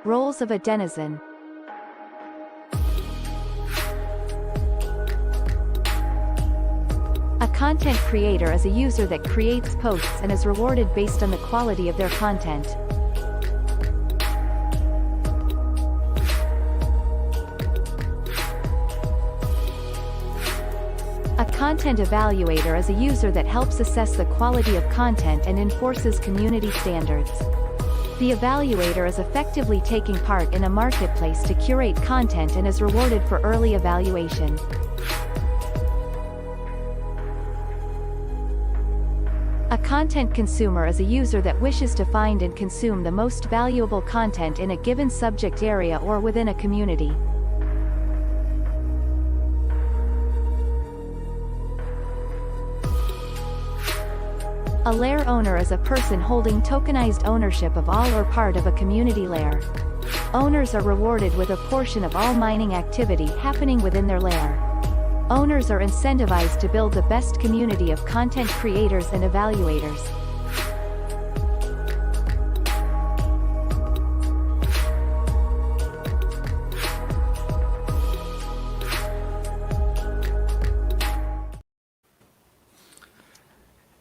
Roles of a denizen. A content creator is a user that creates posts and is rewarded based on the quality of their content. A content evaluator is a user that helps assess the quality of content and enforces community standards. The evaluator is effectively taking part in a marketplace to curate content and is rewarded for early evaluation. A content consumer is a user that wishes to find and consume the most valuable content in a given subject area or within a community. A lair owner is a person holding tokenized ownership of all or part of a community lair. Owners are rewarded with a portion of all mining activity happening within their lair. Owners are incentivized to build the best community of content creators and evaluators.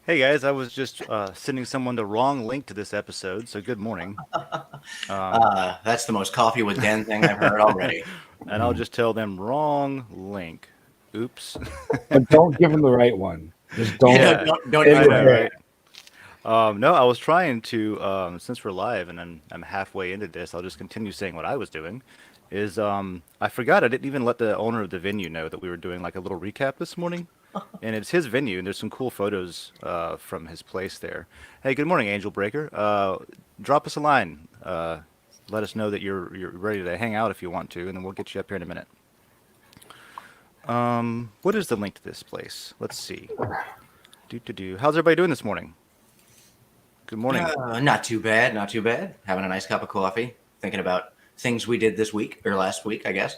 Hey guys, I was just sending someone the wrong link to this episode, so good morning. That's the most coffee with Den thing I've heard already. And I'll just tell them wrong link. Oops. But don't give them the right one. Just don't. Yeah, don't I do know, it. right? No, I was trying to, since we're live and I'm halfway into this, I'll just continue saying what I was doing. I forgot I didn't even let the owner of the venue know that we were doing like a little recap this morning. And it's his venue, and there's some cool photos from his place there. Hey, good morning, Angel Breaker. Drop us a line. Let us know that you're ready to hang out if you want to, and then we'll get you up here in a minute. What is the link to this place? Let's see. How's everybody doing this morning? Good morning. Not too bad, not too bad. Having a nice cup of coffee, thinking about things we did this week, or last week, I guess.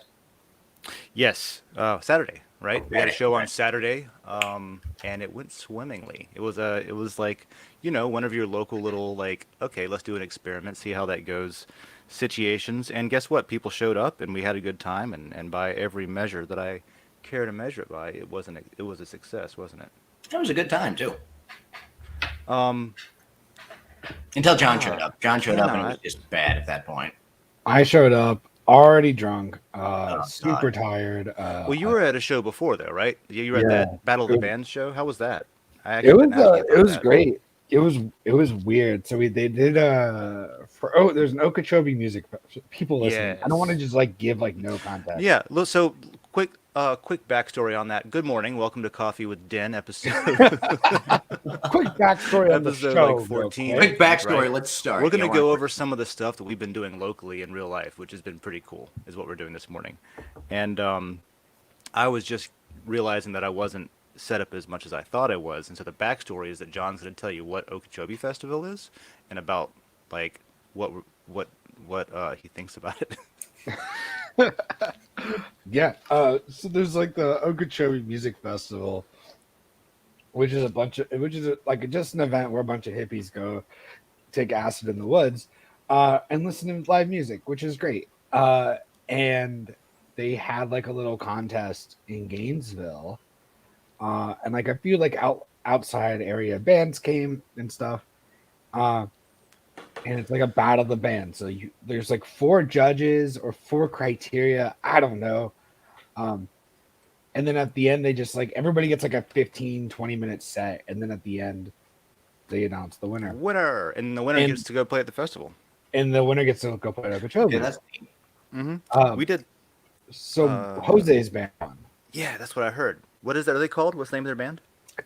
Yes, Saturday, right? We had a show on Right. Saturday, and it went swimmingly. It was like, one of your local little like, okay, let's do an experiment, see how that goes, situations. And guess what? People showed up, and we had a good time. And by every measure that I care to measure it by, it was a success, wasn't it? That was a good time, too. Um, Until John showed up. John showed Yeah, up, and no, it was just bad at that point. I showed up already drunk, Oh, super God. tired. well, you were at a show before, though, right? You were at Yeah. that Battle of the It- Bands show. How was that? I It actually was didn't ask you about it was that. great. It was weird. So they did there's an Okeechobee music people listening. I don't want to Yes. just like give like no context. Yeah. So quick backstory on that. Good morning. Welcome to Coffee with Den episode. Quick backstory on the Episode, show. like, real 14. quick. Quick backstory, Right. let's start. We're going to Yeah, go we're- over some of the stuff that we've been doing locally in real life, which has been pretty cool, is what we're doing this morning. And I was just realizing that I wasn't set up as much as I thought I was. And so the backstory is that John's going to tell you what Okeechobee Festival is and about like what he thinks about it. Yeah. So there's like the Okeechobee Music Festival, which is like just an event where a bunch of hippies go take acid in the woods, and listen to live music, which is great. And they had like a little contest in Gainesville, and like a few like outside area bands came and stuff. And it's like a battle of the band. So there's like 4 judges or 4 criteria. I don't know. And then at the end, they just like everybody gets like a 15-20 minute set. And then at the end, they announce the winner. Winner, and the winner And- gets to go play at the festival. And the winner gets to go play Okeechobee. Yeah, that's neat. Mm-hmm. We did. So Jose's band, Yeah, that's what I heard. What is that? Are they called? What's the name of their band?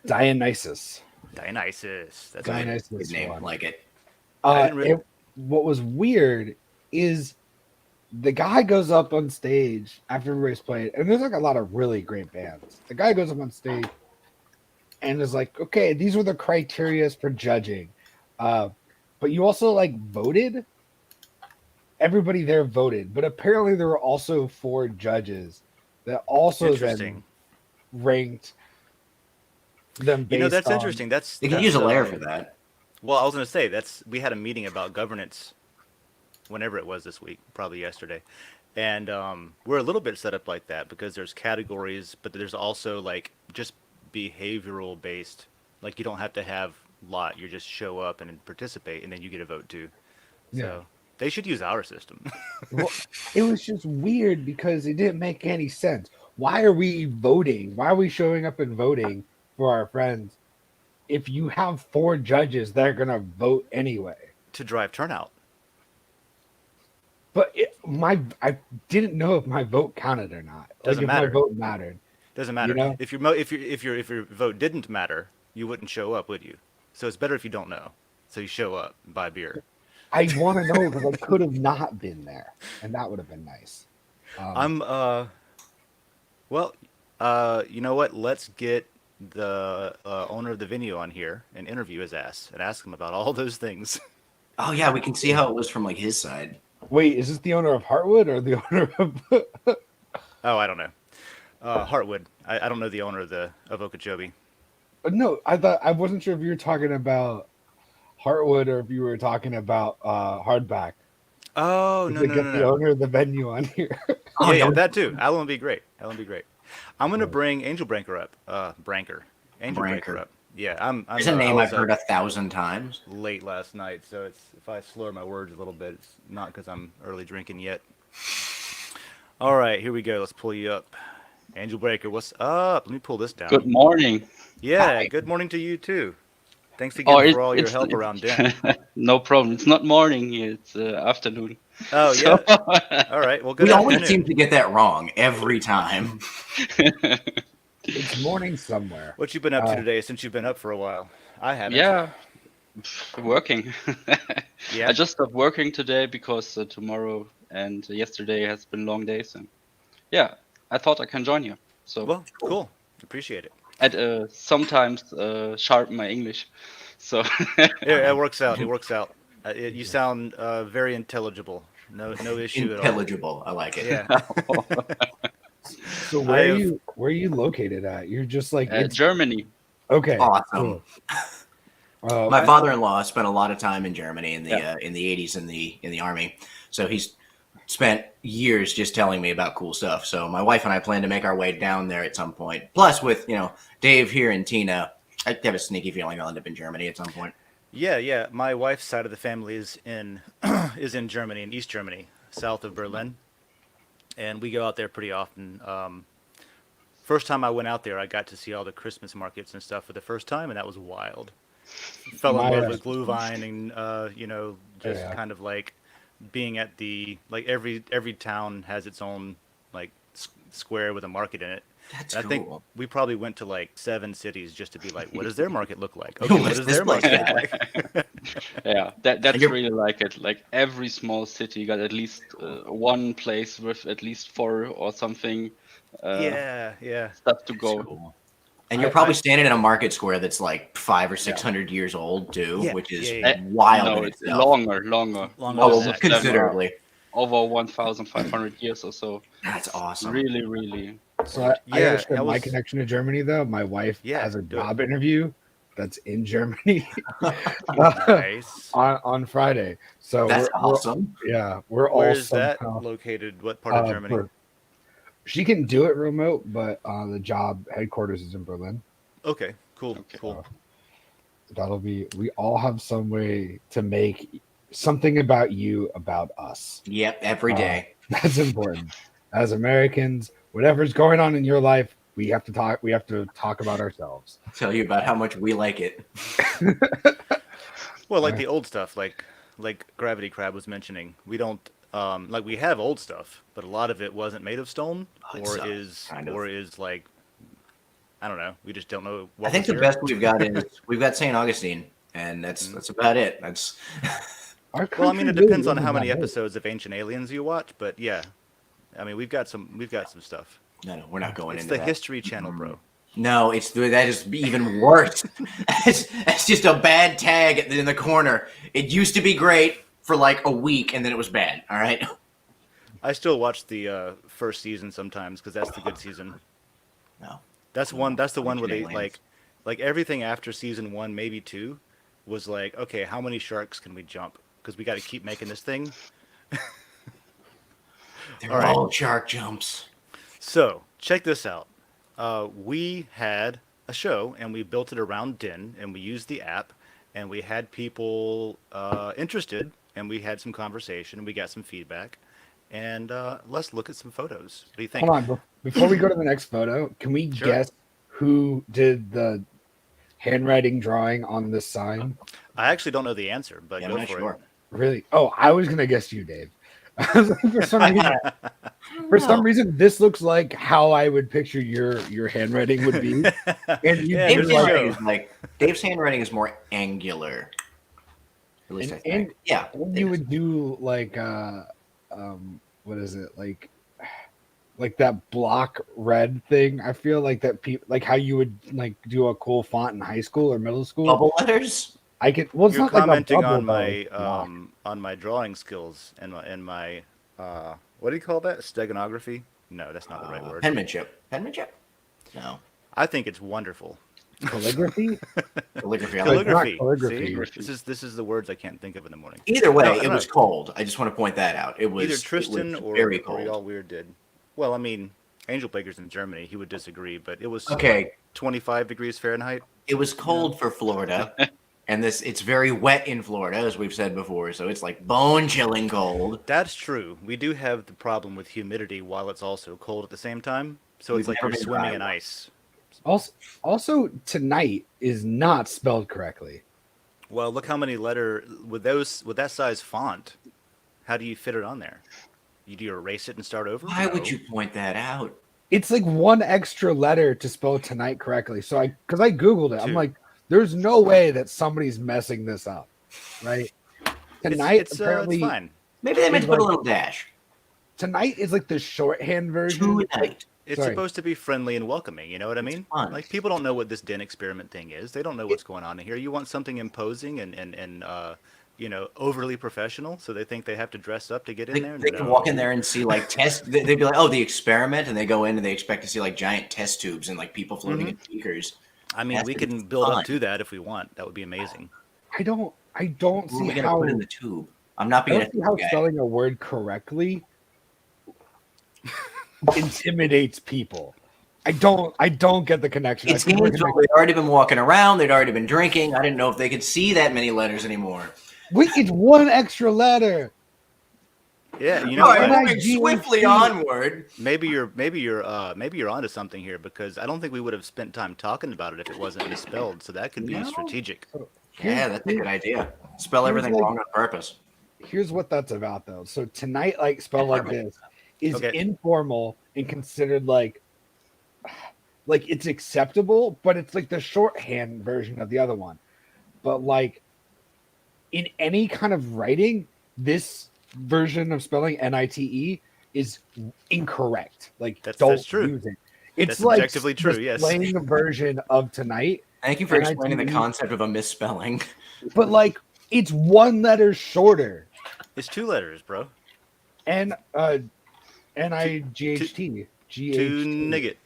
Dionysus. Dionysus. That's right. Dionysus Good name, won. like it. I didn't really- What was weird is the guy goes up on stage after everybody's played, and there's like a lot of really great bands. The guy goes up on stage and is like, okay, these were the criteria for judging. But you also like voted. Everybody there voted, but apparently there were also 4 judges that also then Interesting. ranked them based That's on- interesting. You can use a layer for that. Well, I was going to say we had a meeting about governance whenever it was this week, probably yesterday. And we're a little bit set up like that because there's categories, but there's also like just behavioral based. Like you don't have to have lot. You just show up and participate, and then you get a vote too. Yeah. So they should use our system. Well, it was just weird because it didn't make any sense. Why are we voting? Why are we showing up and voting for our friends if you have 4 judges that are gonna vote anyway? To drive turnout. But I didn't know if my vote counted or not. Doesn't if matter. my vote mattered. Doesn't matter. know? If if your vote didn't matter, you wouldn't show up, would you? So it's better if you don't know. So you show up, buy beer. I want to know because I could have not been there, and that would have been nice. Well, you know what? Let's get the owner of the venue on here and interview his ass and ask him about all those things. Oh yeah, we can see how it was from like his side. Wait, is this the owner of Heartwood or the owner of? Oh, I don't know. Hartwood. I don't know the owner of Okeechobee. No, I wasn't sure if you were talking about Heartwood or if you were talking about Hardback. Oh, no, To no, get no, the no. owner of the venue on here. Oh, Yeah, yeah. that too. Alan would be great. Alan would be great. I'm gonna bring Angel Branker up. Branker. Angel Branker Branker. up. Yeah, I'm It's a I name was I've heard up 1,000 times. late last night, so it's if I slur my words a little bit, it's not because I'm early drinking yet. All right, here we go. Let's pull you up. Angel Breaker, what's up? Let me pull this down. Good morning. Yeah, Hi. good morning to you too. Thanks again for all your help around Den. No problem. It's not morning here. It's afternoon. Oh So- yeah. All right. Well, good We always afternoon. seem to get that wrong every time. It's morning somewhere. What you been up to today since you've been up for a while? I haven't. Yeah, working. Yeah. I just stopped working today because tomorrow and yesterday has been long days. And yeah, I thought I can join you. So Well, cool. Appreciate it. and sometimes sharpen my English. So Yeah, it works out. It works out. You sound very intelligible. No issue at all. Intelligible. I like it. Yeah. So where are you located at? You're just like Germany. okay. Awesome. Cool. My father-in-law spent a lot of time in Germany in the 80s in the army. So he's spent years just telling me about cool stuff. So my wife and I plan to make our way down there at some point. Plus with, Dave here and Tina, I have a sneaky feeling I'll end up in Germany at some point. Yeah. My wife's side of the family is in is in Germany, in East Germany, south of Berlin, and we go out there pretty often. First time I went out there, I got to see all the Christmas markets and stuff for the first time, and that was wild. Fell in love with Glühwein and just kind of like being at the every town has its own like square with a market in it. That's And I think cool. we probably went to like 7 cities just to be like, what does their market look like? Okay, what What's does this their place market look look like? Yeah, that's you're- really like it. Like every small city got at least one place with at least 4 or something Yeah. stuff to That's go. cool. And you're probably standing in a market square that's like 500 or 600 years old too, Yeah, which is yeah. wild No, in it's itself. longer. Longer. Oh, Most well, of them are considerably. over 1,500 years or so. That's awesome. Really, really. So I Yeah, gotta share that my was- connection to Germany though. My wife Yeah, has a do it. job interview that's in Germany Nice. on Friday. So That's we're awesome. we're all Where is that somehow, located? What part of Germany? she can do it remote, but the job headquarters is in Berlin. Okay, cool, Okay. cool. That'll be. We all have some way to make something about you about us. Yep, every day. That's important. As Americans, whatever's going on in your life, we have to talk. We have to talk about ourselves. Tell you about how much we like it. Well, like the old stuff, like Gravity Crab was mentioning, we don't we have old stuff, but a lot of it wasn't made of stone, Oh, it's, or is kind of. or is like I don't know. We just don't know. What I think was the here. best we've got is we've got St. Augustine, and that's about it. That's Our Well, I mean, country it really depends on isn't how many that old. episodes of Ancient Aliens you watch, but yeah, I mean, we've got some stuff. no, we're not going It's into the that. History Channel, bro. No, that is even worse. That's just a bad tag in the corner. It used to be great for like a week, and then it was bad. All right. I still watch the first season sometimes because that's the good season. No. That's one. That's the one where Ancient they Aliens. like everything after season 1, maybe 2, was like, okay, how many sharks can we jump? Because we got to keep making this thing. They're All right. all shark jumps. So check this out. We had a show and we built it around Den and we used the app and we had people interested and we had some conversation and we got some feedback. And let's look at some photos. What do you think? Hold on, before we go to the next photo, can we Sure. guess who did the handwriting drawing on this sign? I actually don't know the answer, but Yeah, go I'm not for sure. Really? Oh, I was gonna guess you, Dave. I was like, for some reason, this looks like how I would picture your handwriting would be. it. And you Yeah, did here's Dave's the like, handwriting show. is like Dave's handwriting is more angular. At least I think. Yeah. and it you is. would do like what is it like that block red thing? I feel like that people like how you would like do a cool font in high school or middle school. Bubble letters. I could. Well, it's You're not like a commenting bubble, on though, my it's block. on my drawing skills and my what do you call that? Steganography? No, that's not the right word. Penmanship. Penmanship? No. I think it's wonderful. Calligraphy. Calligraphy. I like that. Calligraphy. calligraphy. See? This is the words I can't think of in the morning. Either way, No, it no. was cold. I just want to point that out. It was Either Tristan it was or very or cold. y'all weird did. Well, I mean, Angel Baker's in Germany. He would disagree, but it was Okay, 25 degrees Fahrenheit. it was cold for Florida, and it's very wet in Florida, as we've said before. So it's like bone chilling cold. That's true. We do have the problem with humidity while it's also cold at the same time. So it's We've like never you're been swimming dry. in ice. Also, tonight is not spelled correctly. Well, look how many with that size font. How do you fit it on there? Do you erase it and start over? Why would No. you point that out? It's like one extra letter to spell tonight correctly. So because I googled it, I'm Two. like, there's no way that somebody's messing this up, right? Tonight It's apparently fine. Maybe they meant to put a Like- little dash. tonight is like the shorthand version. Tonight. It's Sorry. supposed to be friendly and welcoming. You know what I mean? fun. Like people don't know what this Den experiment thing is. They don't know what's going on in here. You want something imposing and overly professional, so they think they have to dress up to get in They, there. they can walk in there and see like test. They'd be like, "Oh, the experiment," and they go in and they expect to see like giant test tubes and like people floating in beakers. I mean, That's we gonna can be build fun. up to that if we want. That would be amazing. I don't What are see we gonna how put in the tube? I'm not I being don't see a how guy. spelling a word correctly intimidates people. I don't get the connection. It's I think we're Gainesville. gonna- They'd already been walking around. They'd already been drinking. I didn't know if they could see that many letters anymore. Wait, it's one extra letter. Yeah, you know All right, what? moving swiftly NIGHT. onward. Maybe you're onto something here because I don't think we would have spent time talking about it if it wasn't misspelled. So that could be No. strategic. Yeah, that's a good idea. Spell everything like- wrong on purpose. Here's what that's about, though. So tonight, like spelled like this, is Okay. informal and considered like it's acceptable, but it's like the shorthand version of the other one. But like in any kind of writing, this version of spelling NITE is incorrect. Like That's true. use it. It's That's like objectively true, the yes. slang version of tonight, Thank you for explaining the NITE. concept of a misspelling. but like it's one letter shorter. It's 2 letters, bro. And NIGHT. To GHT. nigget.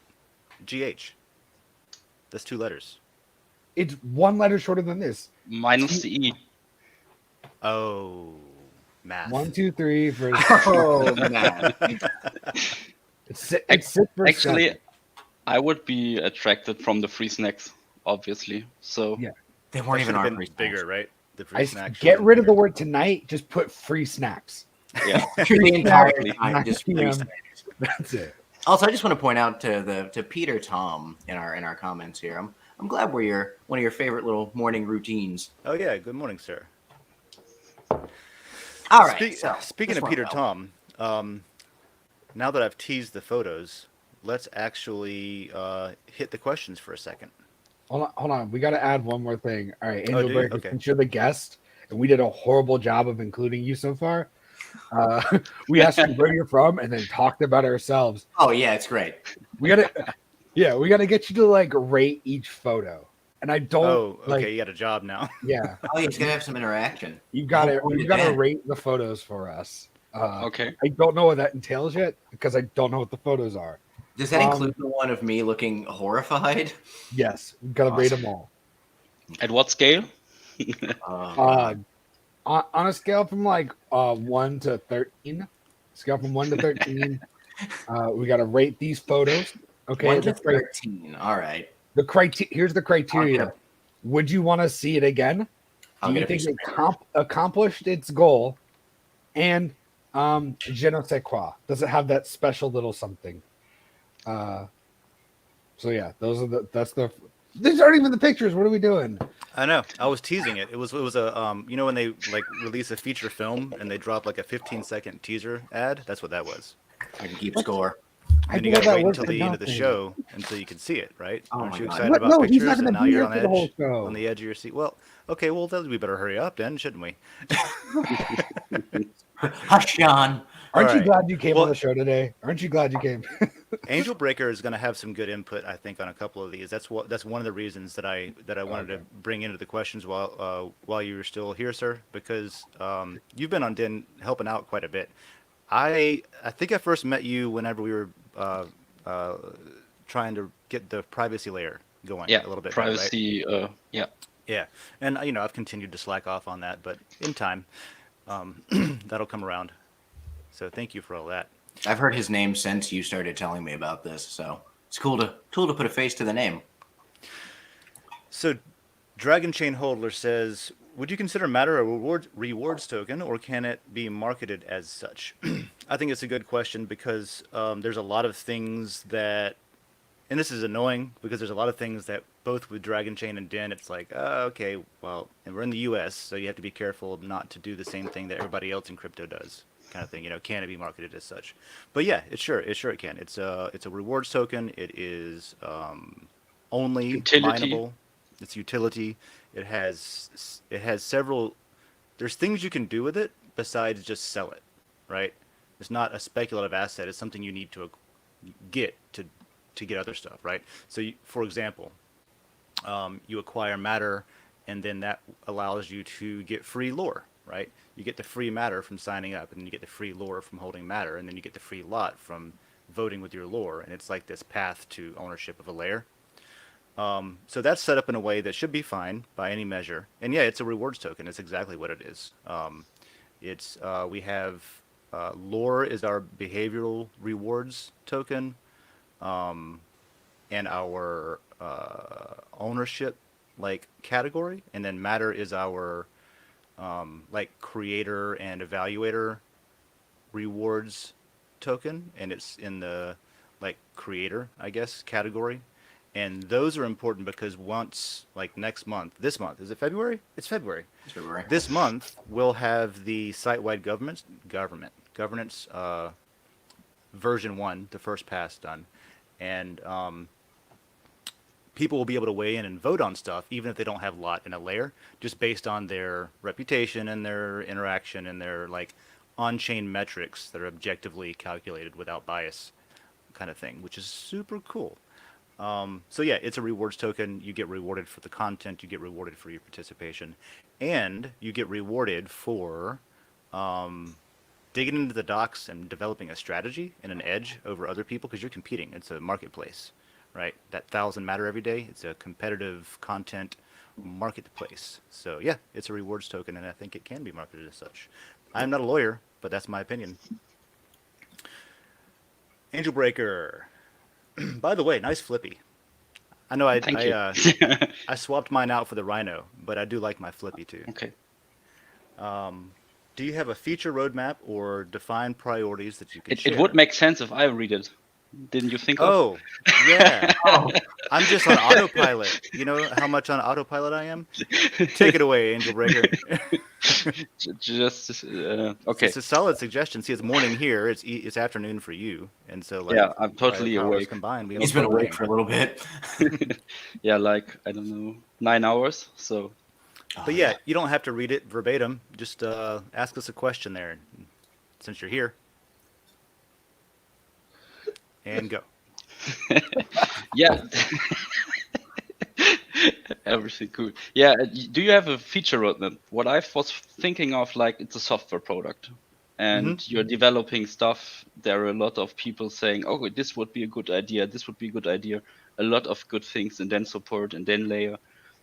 GH. That's 2 letters. It's one letter shorter than this. Minus the E. Oh, math. 1, 2, 3 for Oh man. it's 6%. Actually, I would be attracted from the free snacks, obviously. So Yeah. They That weren't should even have our been free bigger, right? The free I snack should get have rid been of the bigger. word tonight. Just put free snacks. yeah, the entire Free time. snacks, Just 9 free PM. snacks. That's it. Also, I just want to point out to Peter Tom in our comments here. I'm glad we're one of your favorite little morning routines. Oh yeah. Good morning, sir. All right. Speaking this of went Peter well. Tom, now that I've teased the photos, let's actually hit the questions for a second. Hold on. We got to add one more thing. All right, Angel do you? Breaker, Okay. since you're the guest, and we did a horrible job of including you so far. We asked you where you're from, and then talked about ourselves. Oh yeah, it's great. We gotta get you to like rate each photo. And I don't Oh, okay. like, You got a job now. yeah, Oh, he's gonna have some interaction. you gotta Don't point you it gotta down. rate the photos for us. okay. I don't know what that entails yet because I don't know what the photos are. Does that Um, include the one of me looking horrified? Yes, we gotta rate Awesome. them all. At what scale? Oh, On a scale from like 1 to 13, scale from 1 to 13, we got to rate these photos. Okay, 1 to 13. All right. Here's the criteria. Would you want to see it again? Do I'll get you a think piece it of paper. accomplished its goal? And je ne sais quoi. Does it have that special little something? So yeah, that's the. These aren't even the pictures. What are we doing? I know. I was teasing it. It was a you know when they like release a feature film and they drop like a 15-second teaser ad? That's what that was. I can keep score. I Then you thought got to that wait worked until for the end of the nothing. show until you can see it, right? Oh Aren't my you God. excited What? about No, he's not pictures? And gonna now be you're here on for the whole edge, show. on the edge of your seat. Well, okay, well then we better hurry up then, shouldn't we? Hush, Sean. All Aren't you right. glad you came Well, on the show today? Aren't you glad you came? Angel Breaker is going to have some good input, I think, on a couple of these. That's one of the reasons that I wanted to bring into the questions while you were still here, sir, because you've been on Den helping out quite a bit. I think I first met you whenever we were uh, trying to get the privacy layer going Yeah, a little bit better, right? privacy. Yeah, Yeah, and I've continued to slack off on that, but in time, that'll come around. So thank you for all that. I've heard his name since you started telling me about this, so it's cool to put a face to the name. So, Dragon Chain Holder says, would you consider Matter a rewards token, or can it be marketed as such? I think it's a good question because there's a lot of things that, and this is annoying because there's a lot of things that both with Dragon Chain and Den, it's like, okay, well, and we're in the U.S., so you have to be careful not to do the same thing that everybody else in crypto does, kind of thing. Can it be marketed as such? But yeah, it can. It's a rewards token. It is only utility. mineable. It's utility. It has several. There's things you can do with it besides just sell it, right? It's not a speculative asset. It's something you need to get to get other stuff, right? So, for example, you acquire matter, and then that allows you to get free lore, right? You get the free matter from signing up, and then you get the free lore from holding matter, and then you get the free lot from voting with your lore, and it's like this path to ownership of a layer. So that's set up in a way that should be fine by any measure. And yeah, it's a rewards token. It's exactly what it is. We have lore is our behavioral rewards token, and our ownership like category, and then matter is our like creator and evaluator rewards token, and it's in the like creator, I guess, category. And those are important because once, like this month, is it February? It's February. It's February. This month, we'll have the site-wide governance version 1, the first pass done. And people will be able to weigh in and vote on stuff, even if they don't have lot in a layer, just based on their reputation and their interaction and their like on-chain metrics that are objectively calculated without bias, kind of thing, which is super cool. So yeah, it's a rewards token. You get rewarded for the content. You get rewarded for your participation, and you get rewarded for digging into the docs and developing a strategy and an edge over other people because you're competing. It's a marketplace, right? That 1,000 matter every day. It's a competitive content marketplace. So yeah, it's a rewards token, and I think it can be marketed as such. I'm not a lawyer, but that's my opinion. Angel Breaker. By the way, nice flippy. I know Thank you. I swapped mine out for the Rhino, but I do like my flippy too. Okay. Do you have a feature roadmap or defined priorities that you can share? It would make sense if I read it. Didn't you think of? Oh, yeah. I'm just on autopilot. You know how much on autopilot I am? Take it away, Angel Breaker. Just okay. It's a solid suggestion. See, it's morning here. It's afternoon for you, and so like Yeah, I'm totally our powers awake. Combined, we He's all been start awake for a little bit. Yeah, like I don't know, 9 hours. So But yeah, you don't have to read it verbatim. Just ask us a question there, since you're here, and go. yeah. Everything cool. Yeah. Do you have a feature roadmap? What I was thinking of, like, it's a software product, and you're developing stuff. There are a lot of people saying, "Oh, this would be a good idea. This would be a good idea." A lot of good things, and then support, and then layer.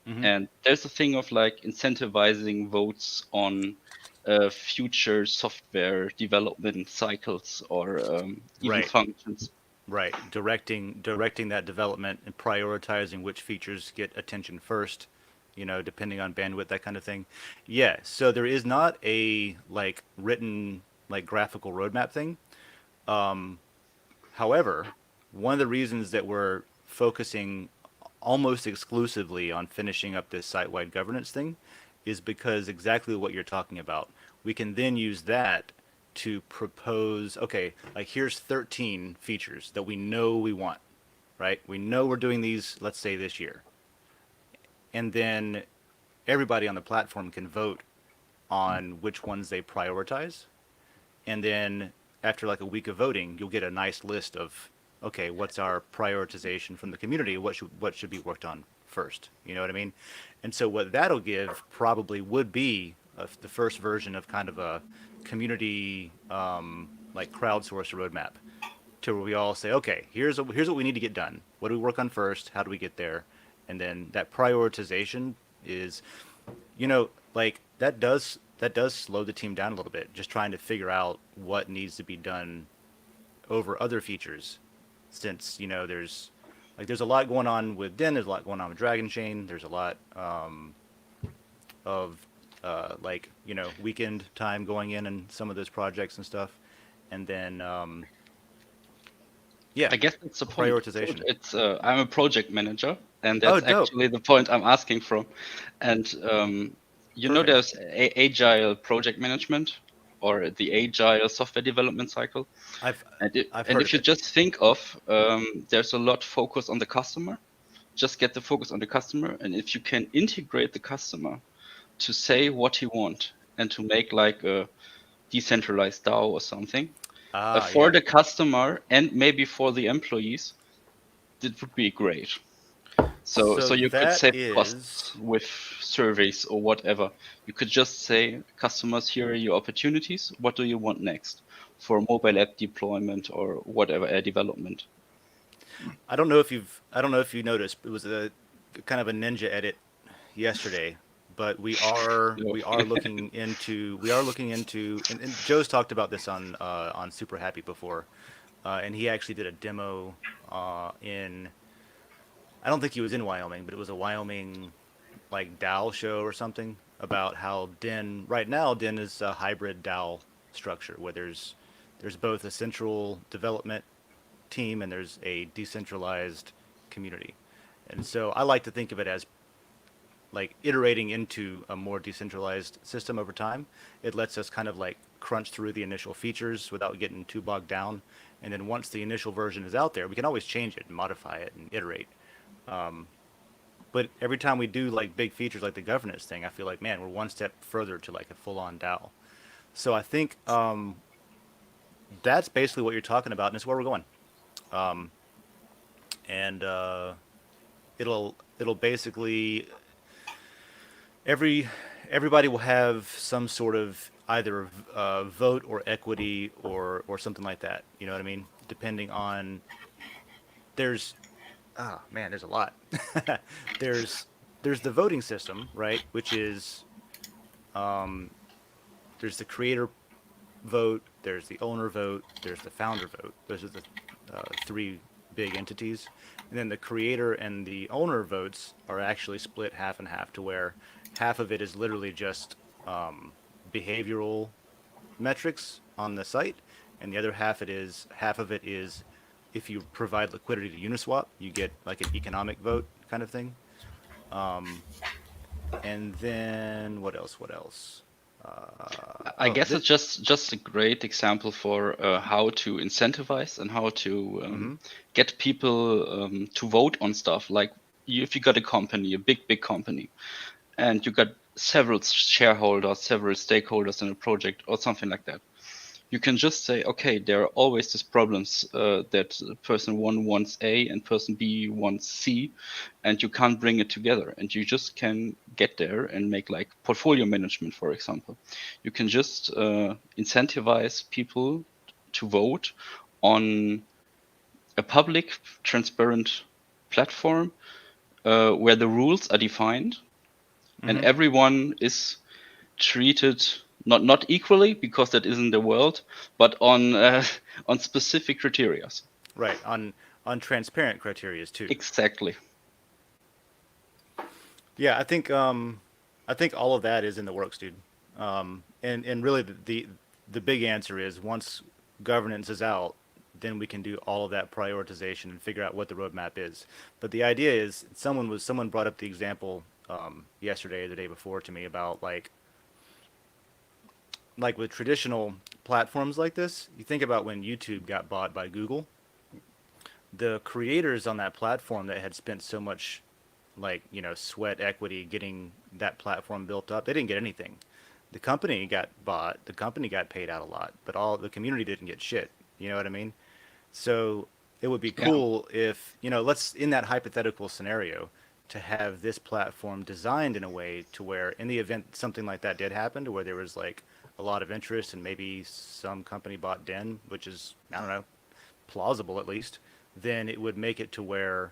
And there's a thing of like incentivizing votes on future software development cycles or even Right. functions. Right. Directing that development and prioritizing which features get attention first, depending on bandwidth, that kind of thing. Yeah. So there is not a like written like graphical roadmap thing. However, one of the reasons that we're focusing almost exclusively on finishing up this site-wide governance thing is because exactly what you're talking about. We can then use that to propose, okay, like here's 13 features that we know we want, right? We know we're doing these, let's say this year. And then everybody on the platform can vote on which ones they prioritize. And then after like a week of voting, you'll get a nice list of, okay, what's our prioritization from the community? What should be worked on first? You know what I mean? And so what that'll give probably would be the first version of kind of a community like crowdsourced roadmap, to where we all say, okay, here's what we need to get done. What do we work on first? How do we get there? And then that prioritization is, like that does slow the team down a little bit, just trying to figure out what needs to be done over other features, since there's a lot going on with Den, there's a lot going on with Dragon Chain, there's a lot of weekend time going in some of those projects and stuff, and then yeah, I guess that's the point. prioritization. It's I'm a project manager, and Oh, that's dope. actually the point I'm asking from. And Perfect. there's agile project management or the agile software development cycle. I've And heard if of you it. just think of, there's a lot focus on the customer. Just get the focus on the customer, and if you can integrate the customer to say what he want and to make like a decentralized DAO or something for Yeah. the customer and maybe for the employees, that would be great. So So you could that save costs is with surveys or whatever. You could just say, customers, here are your opportunities. What do you want next for mobile app deployment or whatever air development? I don't know if you noticed, it was a kind of a ninja edit yesterday, but we are No. we are looking into and Joe's talked about this on Super Happy before, and he actually did a demo in, I don't think he was in Wyoming, but it was a Wyoming like DAO show or something, about how Den is a hybrid DAO structure where there's both a central development team and there's a decentralized community. And so I like to think of it as like iterating into a more decentralized system over time. It lets us kind of like crunch through the initial features without getting too bogged down. And then once the initial version is out there, we can always change it and modify it and iterate. But every time we do like big features like the governance thing, I feel like, man, we're one step further to like a full-on DAO. So I think that's basically what you're talking about, and it's where we're going. And it'll basically everybody will have some sort of either vote or equity or something like that. You know what I mean? Depending on there's man, there's a lot. there's there's the voting system, right? Which is there's the creator vote, there's the owner vote, there's the founder vote. Those are the three big entities. And then the creator and the owner votes are actually split half and half, to where half of it is literally just behavioral metrics on the site, and the other half of it is if you provide liquidity to Uniswap, you get like an economic vote kind of thing. And then what else? What else? I Oh, guess it's just a great example for how to incentivize and how to get people to vote on stuff. Like if you got a company, a big company, and you got several shareholders, several stakeholders in a project or something like that. You can just say, okay, there are always these problems that person one wants A and person B wants C, and you can't bring it together. And you just can get there and make like portfolio management, for example. You can just incentivize people to vote on a public, transparent platform where the rules are defined and everyone is treated not equally because that isn't the world, but on specific criteria. Right. On transparent criteria too. Exactly. Yeah, I think all of that is in the works, dude. And really the big answer is once governance is out, then we can do all of that prioritization and figure out what the roadmap is. But the idea is someone brought up the example yesterday or the day before to me about like with traditional platforms like this. You think about when YouTube got bought by Google, the creators on that platform that had spent so much like sweat equity getting that platform built up, they didn't get anything. The company got bought, the company got paid out a lot, but all the community didn't get shit. You know what I mean? So it would be Yeah. cool if let's in that hypothetical scenario to have this platform designed in a way to where in the event something like that did happen to where there was like a lot of interest and maybe some company bought Den, which is I don't know, plausible at least, then it would make it to where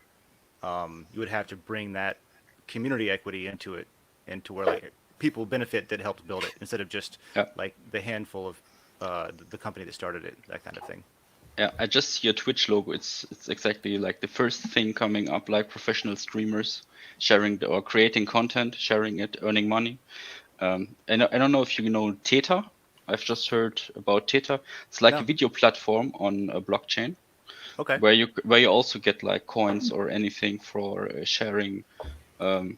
you would have to bring that community equity into it, into where like people benefit that helped build it instead of just Yeah. like the handful of the company that started it, that kind of thing. Yeah, I just see a Twitch logo. It's exactly like the first thing coming up, like professional streamers sharing or creating content, sharing it, earning money. And I don't know if you know Theta. I've just heard about Theta. It's like a No. video platform on a blockchain Okay. where you also get like coins or anything for sharing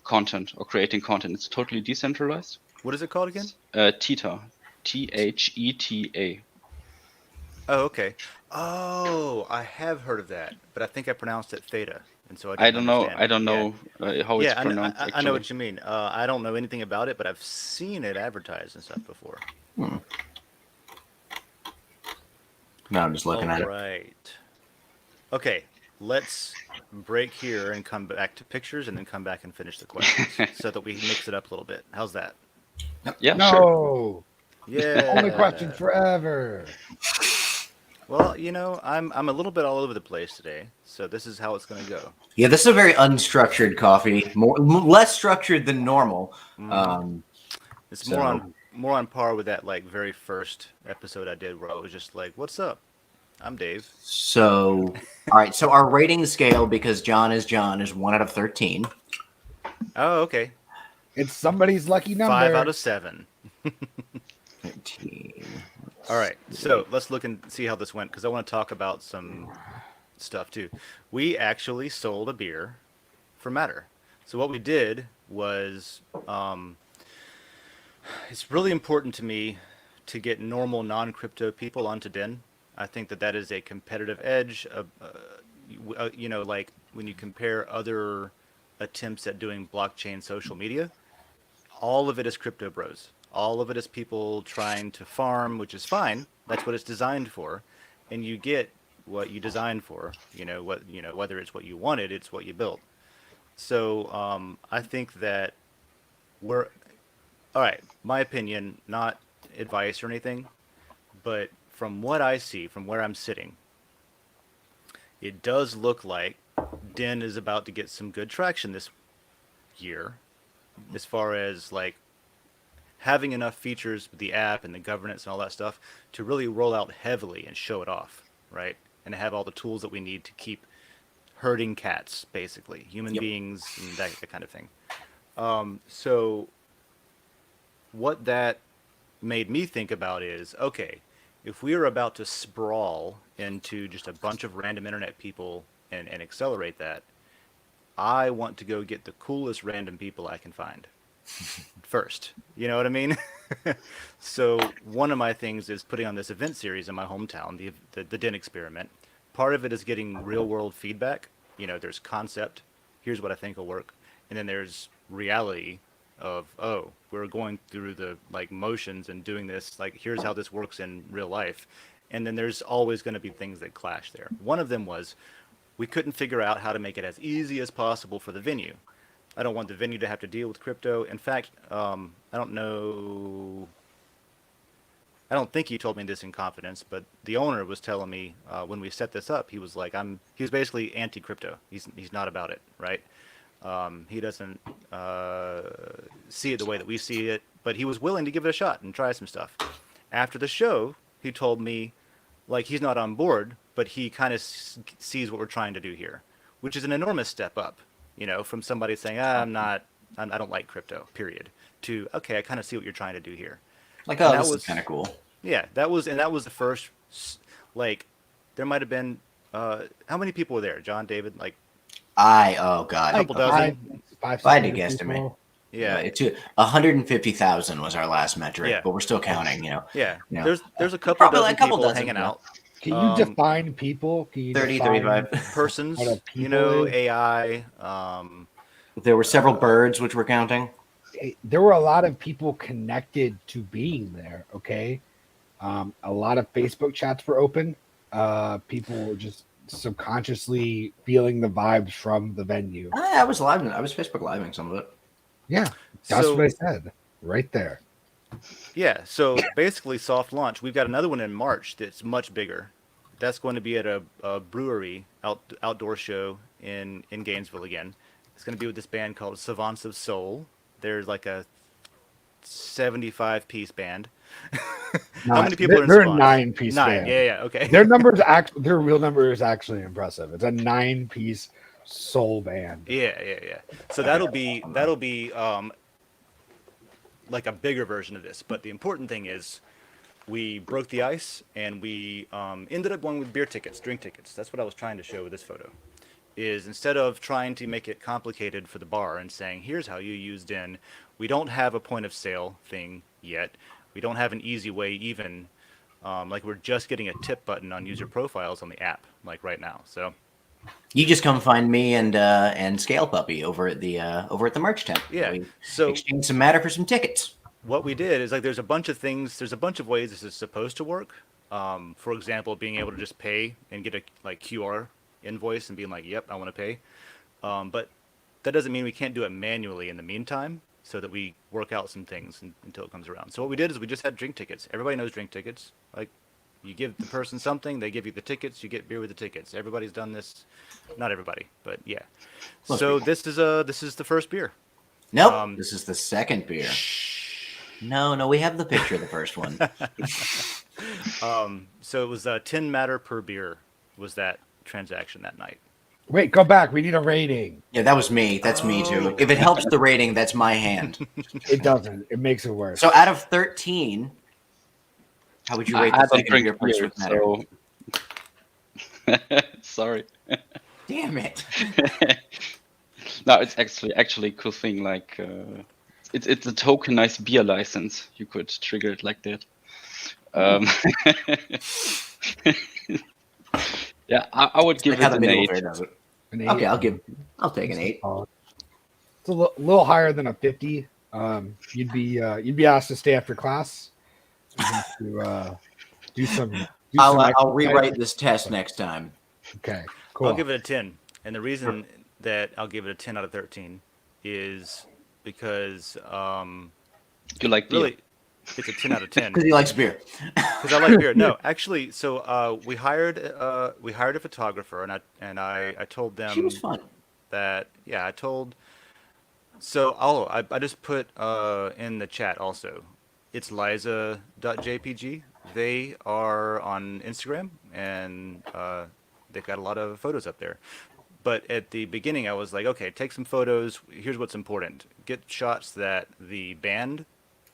content or creating content. It's totally decentralized. What is it called again? Theta, Theta. Oh, okay. Oh, I have heard of that, but I think I pronounced it theta, and so I I didn't don't know. understand I it. don't Yeah. know how it's Yeah, pronounced I know actually. what you mean. I don't know anything about it, but I've seen it advertised and stuff before. No, I'm just looking All at it. right. Okay, let's break here and come back to pictures and then come back and finish the questions so that we mix it up a little bit. How's that? Yeah, sure. No, Yeah. only question forever. Well, I'm a little bit all over the place today, so this is how it's going to go. Yeah, this is a very unstructured coffee, less structured than normal. It's So- more on par with that like very first episode I did where I was just like, "What's up? I'm Dave." So, all right. So our rating scale, because John is 1 out of 13. Oh, okay. It's somebody's lucky number. 5 out of 7. 13. All right. So let's look and see how this went because I want to talk about some stuff too. We actually sold a beer for Matter. So what we did was, it's really important to me to get normal non-crypto people onto Den. I think that is a competitive edge. Like when you compare other attempts at doing blockchain social media, all of it is crypto bros. All of it is people trying to farm, which is fine. That's what it's designed for, and you get what you designed for. Whether it's what you wanted, it's what you built. So I think that we're all right. My opinion, not advice or anything, but from what I see, from where I'm sitting, it does look like Den is about to get some good traction this year, as far as like having enough features with the app and the governance and all that stuff to really roll out heavily and show it off, right? And have all the tools that we need to keep herding cats, basically, human beings and that kind of thing. So what that made me think about is, okay, if we are about to sprawl into just a bunch of random internet people and accelerate that, I want to go get the coolest random people I can find first. You know what I mean? So one of my things is putting on this event series in my hometown, the Den experiment. Part of it is getting real world feedback. There's concept. Here's what I think will work. And then there's reality of, oh, we're going through the like motions and doing this, like here's how this works in real life. And then there's always going to be things that clash there. One of them was we couldn't figure out how to make it as easy as possible for the venue. I don't want the venue to have to deal with crypto. In fact, I don't know. I don't think he told me this in confidence, but the owner was telling me when we set this up, he was like, he was basically anti-crypto. He's not about it, right? He doesn't see it the way that we see it, but he was willing to give it a shot and try some stuff. After the show, he told me, like, he's not on board, but he kind of sees what we're trying to do here, which is an enormous step up, from somebody saying, I don't like crypto, period, to, okay, I kind of see what you're trying to do here. Like, And oh, that this was is kind of cool. Yeah, that was the first, like, there might have been, how many people were there? John, David, like, Oh God, couple okay. dozen. Five, If I had to 600 guesstimate, people. Yeah, it's 150,000 was our last metric, Yeah. but we're still counting. yeah. Yeah. There's a couple Probably dozen like a couple people dozen, hanging yeah. out. Can you define people? Can you 30, define 35. Persons, what a people is? AI. There were several birds, which we're counting. There were a lot of people connected to being there. Okay, a lot of Facebook chats were open. People were just subconsciously feeling the vibes from the venue. I was live. I was Facebook living some of it. Yeah, that's So what I said right there. yeah, so basically soft launch. We've got another one in March that's much bigger. That's going to be at a brewery outdoor show in Gainesville again. It's going to be with this band called Savants of Soul. There's like a 75-piece band. How many people are in They're a Savants? 9-piece Nine. band. Yeah, okay. Their their real number is actually impressive. It's a 9-piece soul band. Yeah. So that'll be like a bigger version of this. But the important thing is, we broke the ice and we ended up going with beer tickets, drink tickets. That's what I was trying to show with this photo. Is instead of trying to make it complicated for the bar and saying, here's how you use Den, we don't have a point of sale thing yet. We don't have an easy way even. Like, we're just getting a tip button on user profiles on the app, like right now. So You just come find me and Scale Puppy over at the merch tent. Yeah, We so- exchange some matter for some tickets. what we did is, like, there's a bunch of things, there's a bunch of ways this is supposed to work. For example, being able to just pay and get a QR invoice and being like, yep, I want to pay. But that doesn't mean we can't do it manually in the meantime, so that we work out some things until it comes around. So what we did is we just had drink tickets. Everybody knows drink tickets. Like, you give the person something, they give you the tickets, you get beer with the tickets. Everybody's done this. Not everybody, but yeah. Most So people. this is the first beer. Nope, this is the second beer. No, we have the picture of the first one. So it was 10 matter per beer was that transaction that night. Wait, go back. We need a rating. Yeah, that was me. That's me too. If it helps the rating, that's my hand. It doesn't. It makes it worse. So out of 13, how would you rate I the don't second drink beer first beer, with matter? so sorry. Damn it. No, it's actually a cool thing. Like, it's a tokenized beer license. You could trigger it like that. Yeah, I would give Like how it the an middle 8. fair does it. An 8. Okay, I'll take an 8. It's a little higher than a 50. You'd be asked to stay after class. You have to do some. I'll exercise. rewrite this test next time. Okay, cool. I'll give it a 10. And the reason that I'll give it a 10 out of 13 is because You like beer? really it's a 10 out of 10 Because he likes beer. because I like beer. No, actually, so we hired a photographer, and I told them She was fun. that I told. So I just put in the chat also. It's Liza.jpg. They are on Instagram, and they've got a lot of photos up there. But at the beginning, I was like, okay, take some photos. Here's what's important: get shots that the band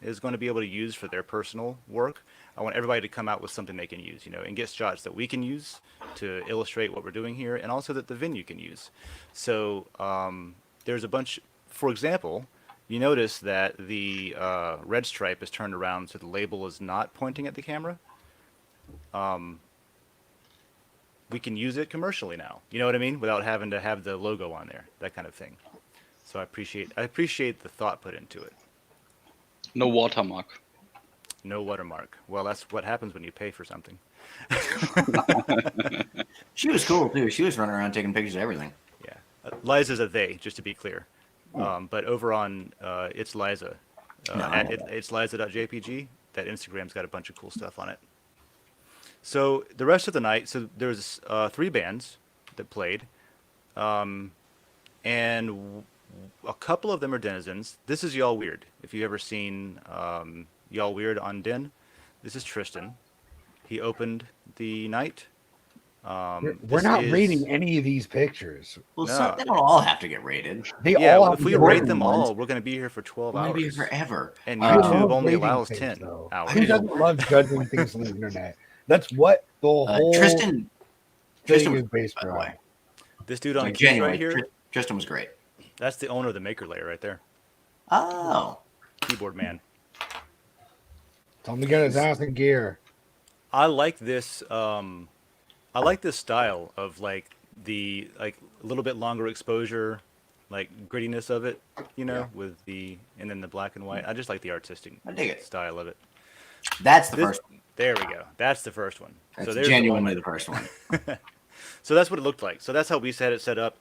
is going to be able to use for their personal work. I want everybody to come out with something they can use, and get shots that we can use to illustrate what we're doing here, and also that the venue can use. So there's a bunch. For example, you notice that the red stripe is turned around so the label is not pointing at the camera. We can use it commercially now. You know what I mean? Without having to have the logo on there, that kind of thing. So I appreciate the thought put into it. No watermark. No watermark. Well, that's what happens when you pay for something. She was cool too. She was running around taking pictures of everything. Yeah. Liza's a they, just to be clear. But over on It's Liza, it's Liza.jpg, that Instagram's got a bunch of cool stuff on it. So the rest of the night, so there's 3 bands that played. And A couple of them are denizens. This is Y'all Weird. If you've ever seen Y'all Weird on Den, this is Tristan. He opened the night. We're This not rating is any of these pictures. Well, no. they don't all have to get rated. They Yeah, all have if to we get rate rated. them ones. all, we're going to be here for 12 We're gonna be here hours. forever. And I YouTube love only rating allows things, 10 though. hours. Who doesn't love judging things on the internet? That's what the whole Tristan thing was is based by the around. way. This dude on Like keys right genuinely, here, Tristan was great. that's the owner of the maker layer right there. Oh, Keyboard man. Tell him to get his ass in gear. I like this I like this style of like the like a little bit longer exposure, like grittiness of it, you know, Yeah. with the and then the black and white. I just like the artistic I dig it. style of it. That's the This, first one. there we go. That's the first one. That's so there's genuinely the first one. So that's what it looked like. So that's how we had it set up.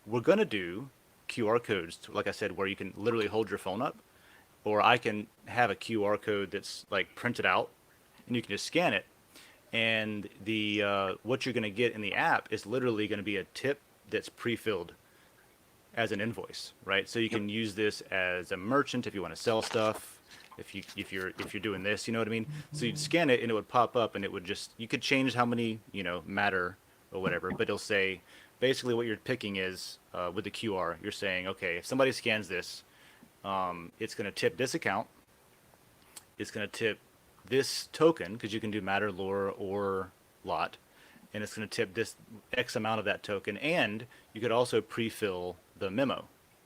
We're gonna do QR codes, like I said, where you can literally hold your phone up, or I can have a QR code that's like printed out, and you can just scan it. And the what you're gonna get in the app is literally gonna be a tip that's pre-filled as an invoice, right? So you can use this as a merchant if you want to sell stuff. If you're doing this, you know what I mean. So you'd scan it and it would pop up and it would just you could change how many matter or whatever, but it'll say basically what you're picking is with the QR. You're saying okay, if somebody scans this, it's going to tip this account. It's going to tip this token because you can do matter, lore, or lot, and it's going to tip this X amount of that token, and you could also pre-fill the memo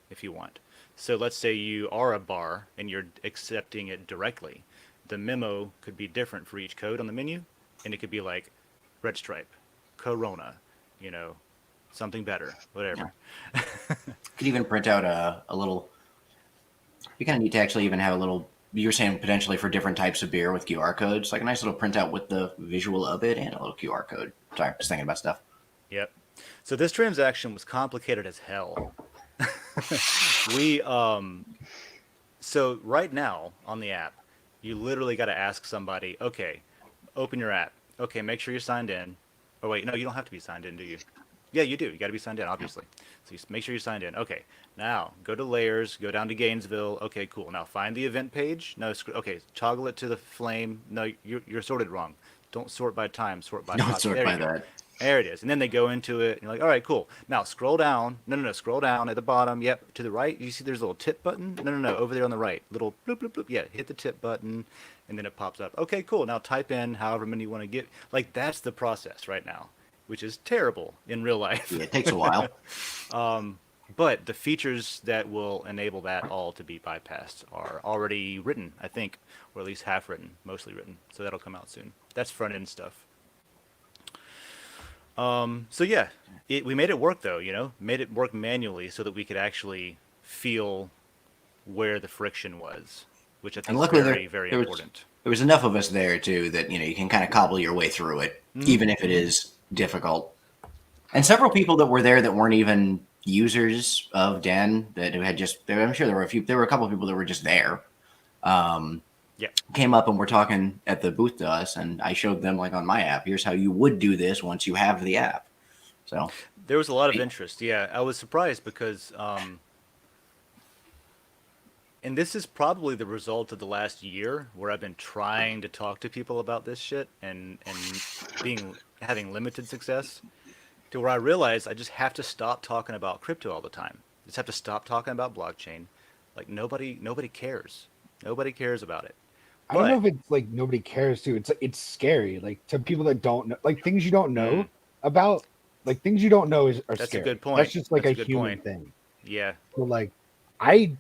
if you want. So let's say you are a bar and you're accepting it directly. The memo could be different for each code on the menu, and it could be like red stripe, Corona, something better, whatever. Could even print out a little. You kind of need to actually even have a little. You were saying potentially for different types of beer with QR codes, like a nice little printout with the visual of it and a little QR code. Sorry, just thinking about stuff. Yep. So this transaction was complicated as hell. we so right now on the app, you literally got to ask somebody, okay, open your app. Okay, make sure you're signed in. Oh wait, no, you don't have to be signed in, do you? Yeah, you do. You got to be signed in, obviously. So you make sure you're signed in. Okay, now go to layers, go down to Gainesville. Okay, cool. Now find the event page. No, okay, toggle it to the flame. No, you're sorted wrong. Don't sort by time. Sort by Don't topic. sort There by you go. that. There it is. And then they go into it, and you're like, all right, cool. Now scroll down. No. Scroll down at the bottom. Yep, to the right. You see there's a little tip button? No. Over there on the right. Little bloop, bloop, bloop. Yeah, hit the tip button, and then it pops up. Okay, cool. Now type in however many you want to get. Like, that's the process right now, which is terrible in real life. Yeah, it takes a while. But the features that will enable that all to be bypassed are already written, I think, or at least half written, mostly written. So that'll come out soon. That's front end stuff. So yeah, we made it work though, made it work manually so that we could actually feel where the friction was, which I think And is luckily very, very there important. there was enough of us there too that you can kind of cobble your way through it, even if it is difficult. And several people that were there that weren't even users of Den that had just. I'm sure there were a few. There were a couple of people that were just there. Yeah. Came up and were talking at the booth to us, and I showed them like on my app. Here's how you would do this once you have the app. So There was a lot of interest. Yeah, I was surprised because, and this is probably the result of the last year where I've been trying to talk to people about this shit and having limited success, to where I realized I just have to stop talking about crypto all the time. Just have to stop talking about blockchain. Like nobody cares. Nobody cares about it. I don't know if it's like nobody cares too. It's scary. Like to people that don't know, like things you don't know about, like things you don't know are That's scary. a good point. That's just like That's a a good human point. thing. Yeah. So like, I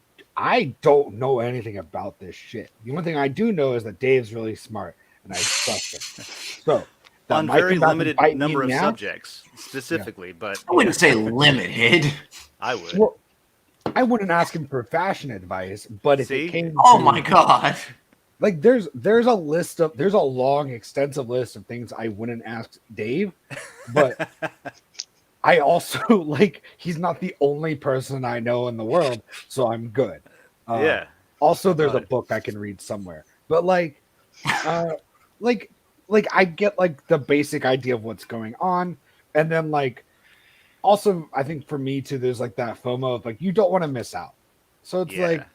don't know anything about this shit. The only thing I do know is that Dave's really smart and I trust him. So that On might very come back and limited bite me number in of the ass. subjects specifically, but I wouldn't say limited. I would. Well, I wouldn't ask him for fashion advice, but if See? it came, Oh to- my god! like there's a long, extensive list of things I wouldn't ask Dave, but I also like he's not the only person I know in the world, so I'm good. Yeah. Also, there's a God. book I can read somewhere, but like I get like the basic idea of what's going on, and then like also, I think for me too, there's like that FOMO of like you don't want to miss out. So it's Yeah. like,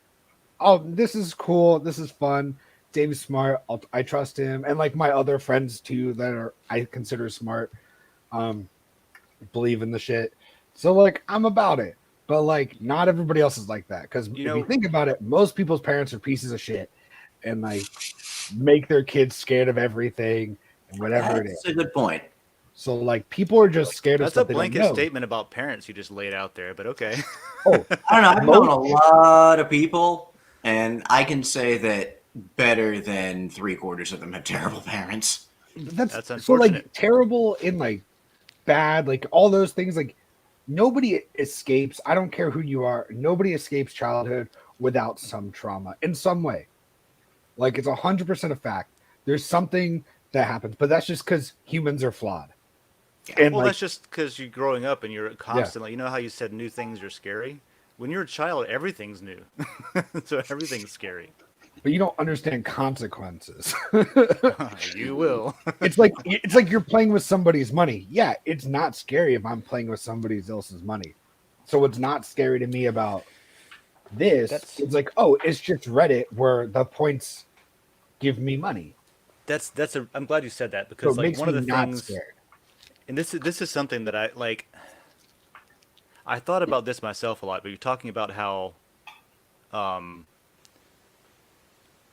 oh, this is cool, this is fun. Dave's smart. I trust him, and like my other friends too that are I consider smart, believe in the shit. So like I'm about it, but like not everybody else is like that. Because if you think about it, most people's parents are pieces of shit, and like make their kids scared of everything and whatever it is. That's a good point. So like people are just scared of That's stuff a they don't blanket know. statement about parents you just laid out there, but okay. Oh, I don't know. I've known a lot of people, and I can say that better than 3/4 of them have terrible parents. that's so unfortunate. like terrible in like bad, like all those things. Like nobody escapes. I don't care who you are. Nobody escapes childhood without some trauma in some way. Like it's 100% a fact. There's something that happens, but that's just because humans are flawed. And Well, like, that's just because you're growing up and you're constantly. You know how you said new things are scary. When you're a child, everything's new, so everything's scary. but you don't understand consequences. You will. It's like you're playing with somebody's money. Yeah, it's not scary if I'm playing with somebody else's money. So it's not scary to me about this. It's like, oh, it's just Reddit where the points give me money. I'm glad you said that, So because it like makes one of me the not things, scared. and this is something that I like. I thought about this myself a lot, but you're talking about how I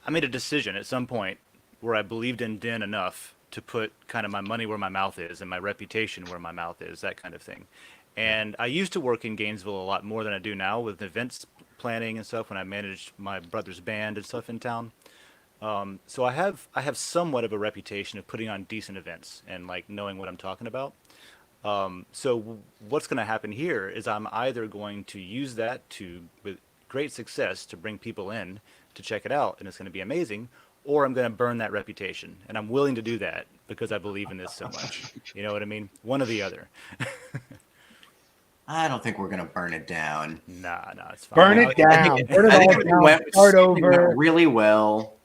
made a decision at some point where I believed in Den enough to put kind of my money where my mouth is and my reputation where my mouth is, that kind of thing. And I used to work in Gainesville a lot more than I do now with events planning and stuff when I managed my brother's band and stuff in town. So I have somewhat of a reputation of putting on decent events and like knowing what I'm talking about. What's going to happen here is I'm either going to use that to with great success to bring people in to check it out, and it's going to be amazing, or I'm going to burn that reputation, and I'm willing to do that because I believe in this so much. You know what I mean? One or the other. I don't think we're gonna burn it down. Nah, it's fine. Burn it down. Burn it all down. Start over. Went really well.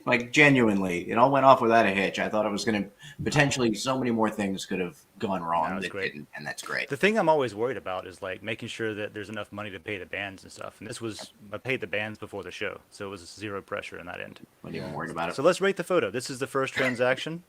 Like genuinely, it all went off without a hitch. I thought it was going to potentially so many more things could have gone wrong, but it didn't, and that's great. The thing I'm always worried about is like making sure that there's enough money to pay the bands and stuff. And I paid the bands before the show, so it was zero pressure in that end. Wasn't even worried about it. So let's rate the photo. This is the first transaction.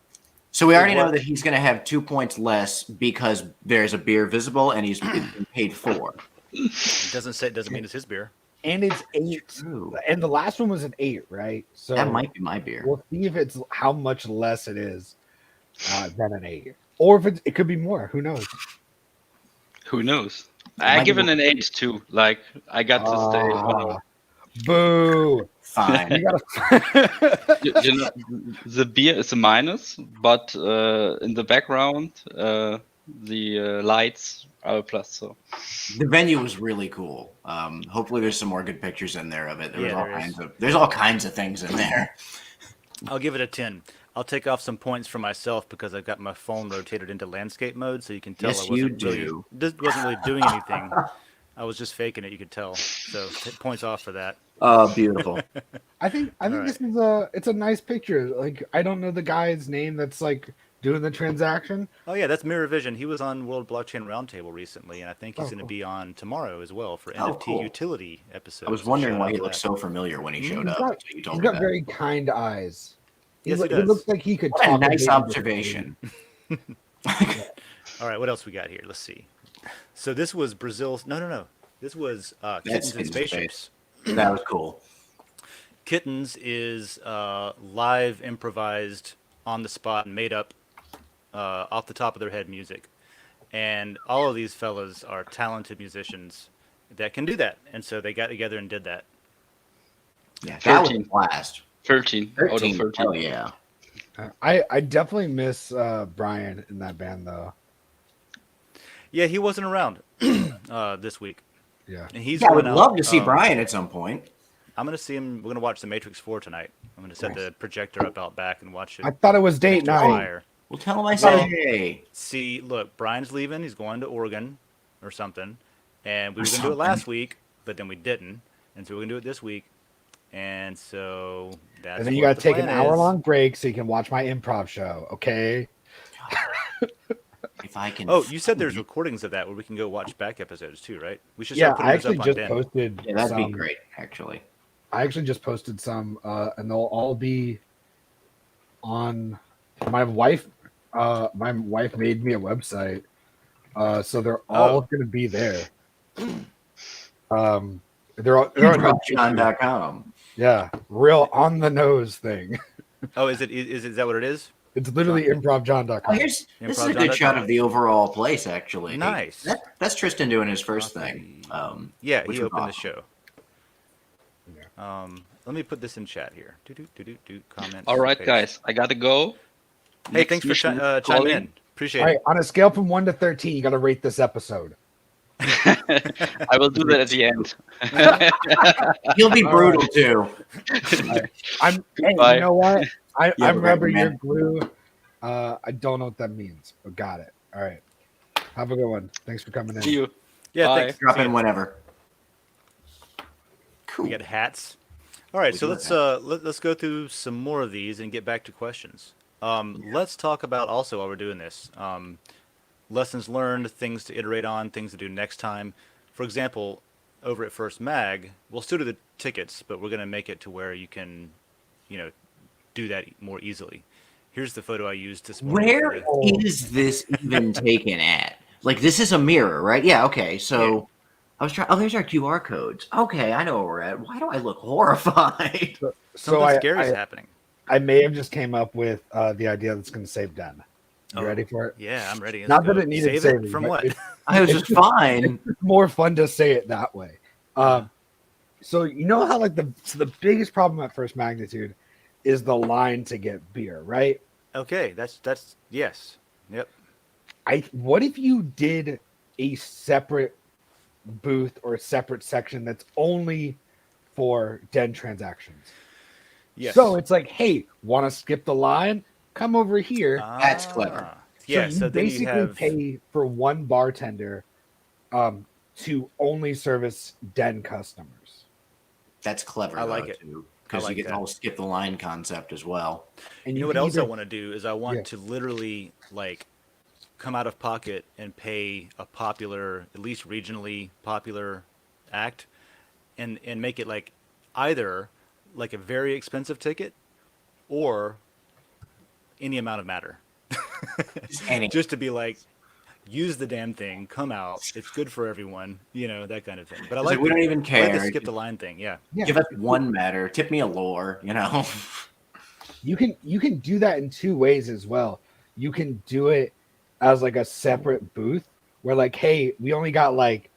So we already know that he's going to have 2 points less because there's a beer visible and he's been paid for. It doesn't mean it's his beer. And it's 8. True. And the last one was an 8, right? So that might be my beer. We'll see if it's how much less it is than an 8, or if it could be more. Who knows? Who knows? I give it an 8 too. Like I got to stay. Boo! Fine. you know, the beer is a minus, but in the background, the lights are a plus. So the venue was really cool. Hopefully, there's some more good pictures in there of it. There's all kinds of things in there. I'll give it a 10. I'll take off some points for myself because I've got my phone rotated into landscape mode, so you can tell yes, wasn't really doing anything. I was just faking it. You could tell. So points off for that. Oh, beautiful. I think this is it's a nice picture. Like I don't know the guy's name that's like doing the transaction. Oh yeah, that's Mirror Vision. He was on World Blockchain Roundtable recently, and I think he's going to be on tomorrow as well for NFT utility episodes. I was wondering why he looked so familiar when he showed up. He's got very kind eyes. Yes, he does. He looks like he could talk. A nice observation. All right, what else we got here? Let's see. So this was Brazil's. No. This was Kittens and Spaceships. That was cool. Kittens is live, improvised, on the spot, and made up off the top of their head music. And all of these fellas are talented musicians that can do that. And so they got together and did that. Yeah, 13 blast. 13 out of 13. Hell yeah. I definitely miss Brian in that band though. Yeah, he wasn't around this week. Yeah. And I would love to see Brian at some point. I'm going to see him. We're going to watch The Matrix 4 tonight. I'm going to set the projector up out back and watch it. I thought it was date night. Well, tell him I said hey. See, look, Brian's leaving. He's going to Oregon or something. And we were going to do it last week, but then we didn't. And so we're going to do it this week. And so that's And then you got to take an hour-long break so you can watch my improv show, okay? If I can. Oh, you said there's find it. recordings of that where we can go watch back episodes too, right? We should Yeah, start putting I those actually up on just Den. posted. Yeah, that'd be some- great, actually. I actually just posted some, and they'll all be on my wife. My wife made me a website, so they're all Oh. going to be there. They're on YouTube. ImprovJohn.com. Yeah, real on the nose thing. Oh, is that what it is? It's literally Oh, improvjohn.com. this is a ImprovJohn.com. good shot of the overall place, actually. Nice. That's Tristan doing his first thing. Yeah, which he was opened the awesome. show. Let me put this in chat here. Comments. All right, paste. guys, I gotta go. Hey, Next thanks for mission chiming calling. in. Appreciate All right, it. on a scale from 1 to 13, you got to rate this episode. I will do that at the end. He'll be All brutal too. Hey, Goodbye. you know what? You have a I'm great rubber, one, you're man. glue. I don't know what that means, but got it. All right. Have a good one. Thanks for coming in. See you. Yeah, Bye. thanks. Drop See in ya. whenever. Cool. We got hats. All right, We so do let's go through some more of these and get back to questions. Let's talk about also while we're doing this, lessons learned, things to iterate on, things to do next time. For example, over at First Mag, we'll still do the tickets, but we're going to make it to where you can, do that more easily. Here's the photo I used this morning. Where is this even taken at? Like, this is a mirror, right? Yeah, okay. So Yeah. I was trying. Oh, there's our QR codes. Okay, I know where we're at. Why do I look horrified? So Something scary's happening. I may have just came up with the idea that's going to save Den. You ready for it? Yeah, I'm ready. Not Let's that go. it needed Save saving, it from but what? it's- I was just fine. It's more fun to say it that way. So you know how like the biggest problem at First Magnitude is the line to get beer, right? Okay, that's yes. Yep. What if you did a separate booth or a separate section that's only for Den transactions? Yes. So it's like, hey, want to skip the line? Come over here. That's clever. Yeah, so so you then you basically have pay for one bartender to only service Den customers. That's clever. I like though, it. too, I because like you get the that. whole skip the line concept as well. And You know what can else I either- want to do is I want Yeah. to literally like come out of pocket and pay a popular, at least regionally popular act, and make it like either like a very expensive ticket or any amount of matter. Any- Just to be like, use the damn thing, come out, it's good for everyone, that kind of thing. But I It's like like, we don't even I like care. the skip the line thing. Yeah. Yeah. Give us one matter. Tip me a lore. You can do that in two ways as well. You can do it as like a separate booth where like, hey, we only got like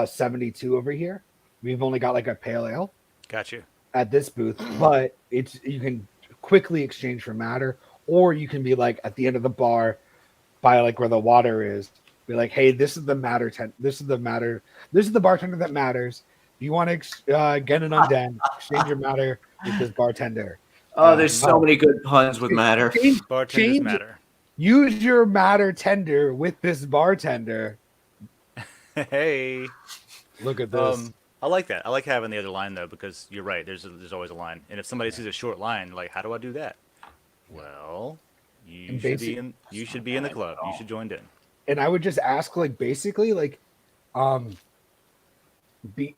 72 over here. We've only got like a pale ale Got you. at this booth, but you can quickly exchange for matter, or you can be like at the end of the bar by like where the water is, be like, hey, this is the this is the bartender that matters. Do you want to get it on Den? Exchange your matter with this bartender. Oh, there's so many good puns with matter. Bartenders Change- matter. Use your matter tender with this bartender. Hey. Look at this. I like that. I like having the other line though, because you're right. There's always a line, and if somebody sees a short line, like, how do I do that? Well, you And should be basic- in. You should be in the club. You should join in. And I would just ask, like, basically, like,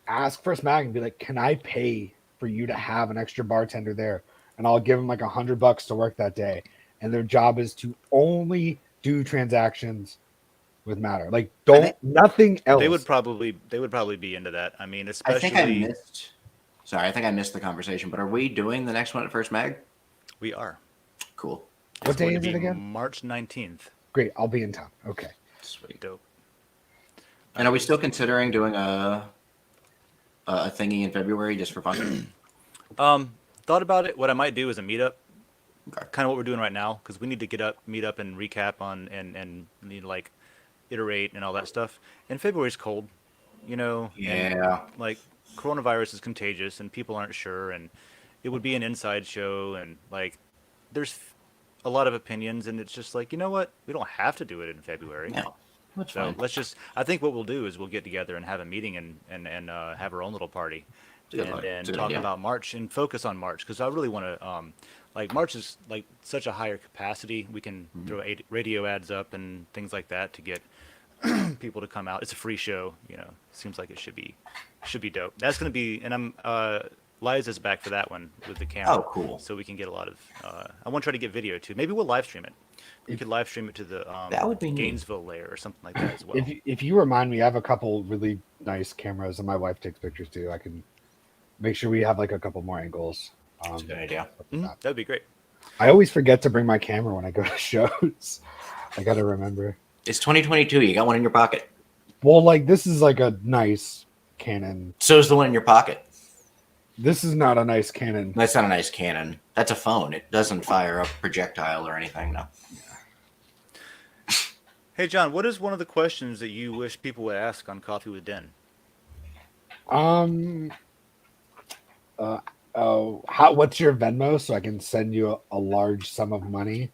ask First Mag and be like, can I pay for you to have an extra bartender there? And I'll give them like $100 to work that day. And their job is to only do transactions with matter. Like, nothing else. They would probably be into that. I mean, I especially think I missed. Sorry, I think I missed the conversation. But are we doing the next one at First Mag? we are. Cool. What It's going day to is it be again? March 19th. Great. I'll be in town. Okay. Sweet. Dope. And are we still considering doing a thingy in February just for fun? Thought about it. What I might do is a meetup. Okay. Kind of what we're doing right now, because we need to meet up and recap on and like iterate and all that stuff. And February's cold, and, Yeah. like coronavirus is contagious and people aren't sure, and it would be an inside show, and like there's a lot of opinions, and it's just like, you know what, we don't have to do it in February. No. That's So fine. I think what we'll do is we'll get together and have a meeting and have our own little party, It's a good and idea. then It's a good talk idea. about March and focus on March, because I really want to like March is like such a higher capacity. We can throw radio ads up and things like that to get people to come out. It's a free show, you know. Seems like it should be dope. That's gonna be, and I'm Liza's back for that one with the camera. Oh, cool. So we can get a lot of. I want to try to get video too. Maybe we'll live stream it. We could live stream it to the That would be neat. Gainesville layer or something like that as well. If you remind me, I have a couple really nice cameras, and my wife takes pictures too. I can make sure we have like a couple more angles. That's a good idea. That'd be great. I always forget to bring my camera when I go to shows. I gotta remember. It's 2022. You got one in your pocket. Well, like this is like a nice Canon. So's the one in your pocket. This is not a nice Canon. That's not a nice Canon. That's a phone. It doesn't fire a projectile or anything. No. Hey John, what is one of the questions that you wish people would ask on Coffee with Den? What's your Venmo so I can send you a large sum of money?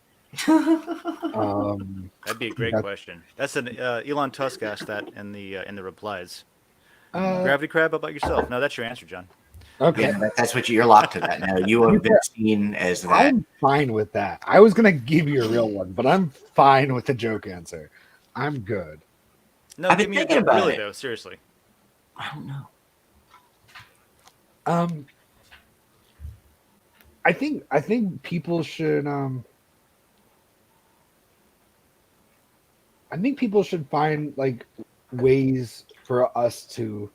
That'd be a great question. That's an Elon Tusk asked that in the replies. Gravity Crab, how about yourself? No, that's your answer, John. Okay. Yeah, that's what you're locked to that now. You have been seen as that. I'm fine with that. I was gonna give you a real one, but I'm fine with the joke answer. I'm good. No, I've give been me thinking about really it. though, seriously. I don't know. I think people should I think people should find like ways for us to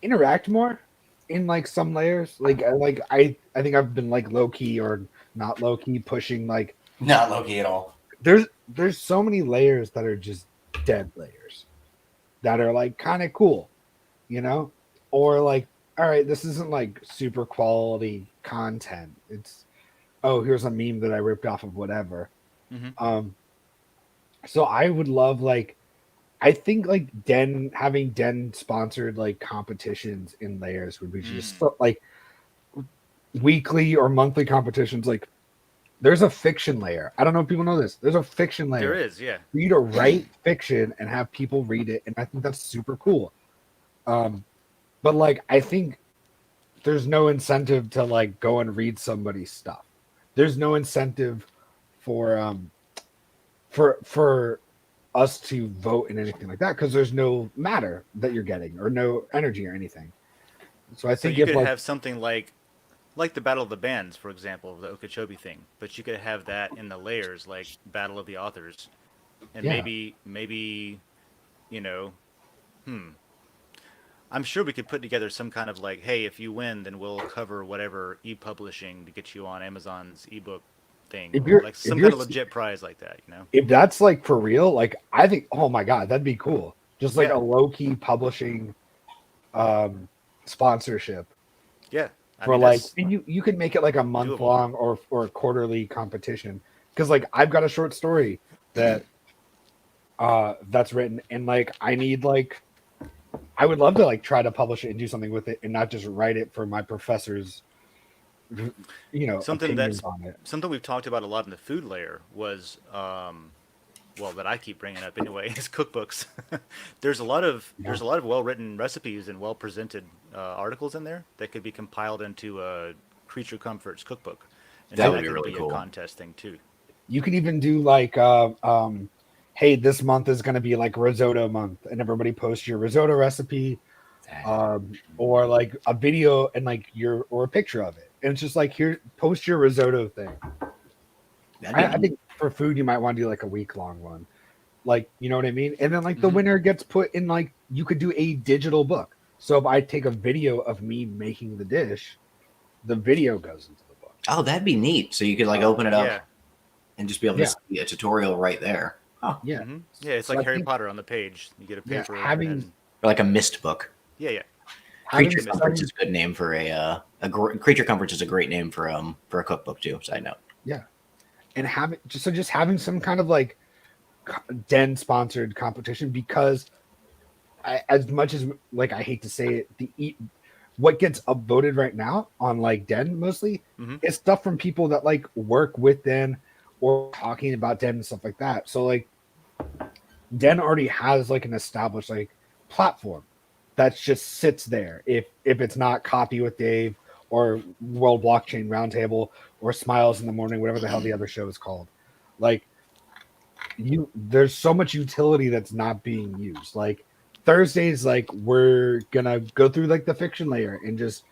interact more in like some layers. Like I think I've been like low key or not low key pushing like Not Loki at all. there's so many layers that are just dead layers that are like kind of cool, you know? Or like, all right, this isn't like super quality content. It's here's a meme that I ripped off of whatever. So I would love like I think like having Den sponsored like competitions in layers would be just like weekly or monthly competitions. Like there's a fiction layer. I don't know if people know this. There's a fiction layer. There is, yeah. For you to write fiction and have people read it, and I think that's super cool. But like I think there's no incentive to like go and read somebody's stuff. There's no incentive for us to vote in anything like that because there's no matter that you're getting or no energy or anything. So I So think you if could like have something like the Battle of the Bands, for example, the Okeechobee thing, but you could have that in the layers, like Battle of the Authors, and Yeah. maybe, you know, I'm sure we could put together some kind of like, hey, if you win, then we'll cover whatever e-publishing to get you on Amazon's ebook thing, If or you're- like if some you're kind of legit prize like that, you know? if that's like for real, like I think oh my god, that'd be cool. Just like Yeah. a low key publishing sponsorship. Yeah. I For mean, like that's and you can make it like a month doable. long or a quarterly competition because like I've got a short story that that's written and like I need like I would love to like try to publish it and do something with it and not just write it for my professors something opinions that's on it. something we've talked about a lot in the food layer was well, that I keep bringing up anyway, is cookbooks. There's a lot of well-written recipes and well-presented articles in there that could be compiled into a Creature Comforts cookbook, and That so would be could really be cool. a contest thing too. You could even do like hey, this month is going to be like risotto month and everybody post your risotto recipe or like a video and like or a picture of it and it's just like here post your risotto thing. I think for food you might want to do like a week-long one, like you know what I mean, and then like the winner gets put in like you could do a digital book. So if I take a video of me making the dish, the video goes into the book. Oh, that'd be neat. So you could like open it up Yeah. and just be able to see a tutorial right there. Oh, Yeah, Yeah, it's So like I Harry think- Potter on the page. You get a Yeah, paper. having- and or like a mist book. yeah. having Creature some- Comforts is a good name for Creature Comforts is a great name for a cookbook too. Side note. and just having some kind of like Den sponsored competition because as much as like I hate to say it, what gets upvoted right now on like Den mostly is stuff from people that like work with Den or talking about Den and stuff like that. So like Den already has like an established like platform that just sits there. If it's not Coffee with Dave or World Blockchain Roundtable, or Smiles in the Morning, whatever the hell the other show is called. Like, there's so much utility that's not being used. Like Thursdays, like we're gonna go through like the fiction layer and just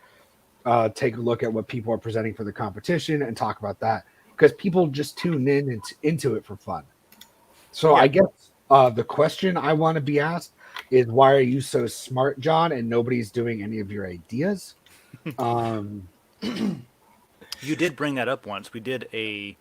take a look at what people are presenting for the competition and talk about that, because people just tune in into it for fun. So Yeah. I guess the question I want to be asked is, why are you so smart, John, and nobody's doing any of your ideas? You did bring that up once. We did a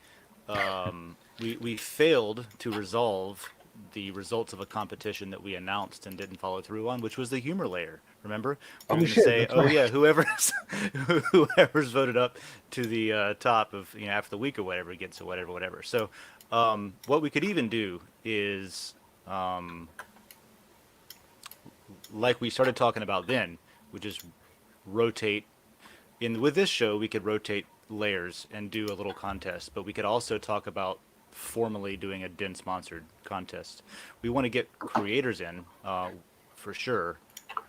we failed to resolve the results of a competition that we announced and didn't follow through on, which was the humor layer. Remember? We Oh were going to shit, say, that's oh right. yeah, whoever's voted up to the top of after the week or whatever gets or whatever. So what we could even do is like we started talking about then, which is rotate with this show we could rotate layers and do a little contest, but we could also talk about formally doing a Den sponsored contest. We want to get creators in for sure,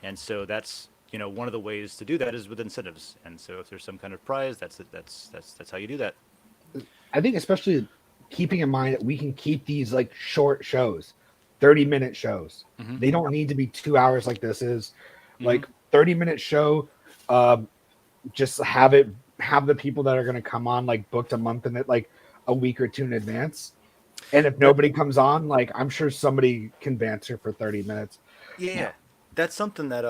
and so that's one of the ways to do that is with incentives. And so if there's some kind of prize, that's how you do that. I think especially keeping in mind that we can keep these like short shows, 30-minute shows. Mm-hmm. They don't need to be 2 hours like this is. Mm-hmm. Like 30-minute show, just have the people that are going to come on like booked a month in it, like a week or two in advance. And if nobody comes on, like I'm sure somebody can banter for 30 minutes. Yeah, that's something that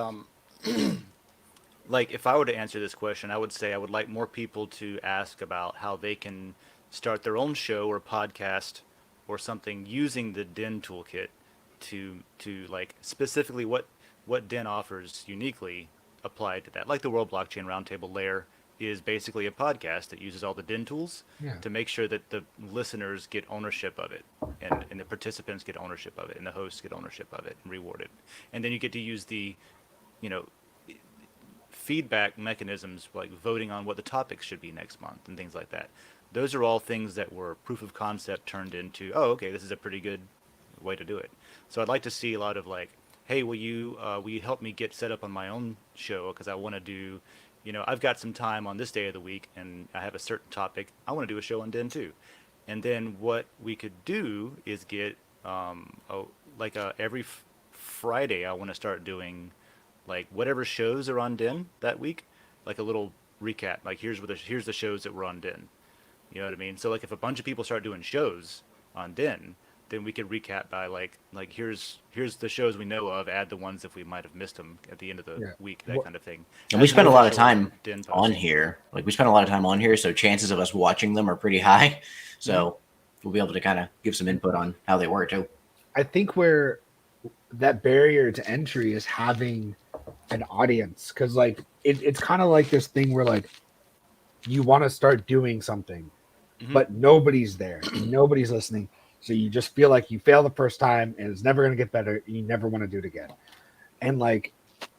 like if I were to answer this question, I would say I would like more people to ask about how they can start their own show or podcast or something using the Den toolkit to like specifically what Den offers uniquely applied to that. Like the World Blockchain Roundtable layer is basically a podcast that uses all the Den tools Yeah. to make sure that the listeners get ownership of it, and the participants get ownership of it, and the hosts get ownership of it and rewarded. And then you get to use the you know feedback mechanisms like voting on what the topics should be next month and things like that. Those are all things that were proof of concept turned into, oh, okay, this is a pretty good way to do it. So I'd like to see a lot of like, hey, will you help me get set up on my own show, because I want to do, I've got some time on this day of the week and I have a certain topic. I want to do a show on Den too. And then what we could do is get every Friday I want to start doing like whatever shows are on Den that week, like a little recap. Like here's the shows that were on Den. You know what I mean? So like if a bunch of people start doing shows on Den, then we could recap by like here's the shows we know of. Add the ones if we might have missed them at the end of the week, that kind of thing. And we spend a lot of time Den on here. Like we spend a lot of time on here, so chances of us watching them are pretty high. So we'll be able to kind of give some input on how they work too. I think where that barrier to entry is having an audience, because like it's kind of like this thing where like you want to start doing something, but nobody's there and nobody's listening, so you just feel like you fail the first time and it's never going to get better. You never want to do it again. And like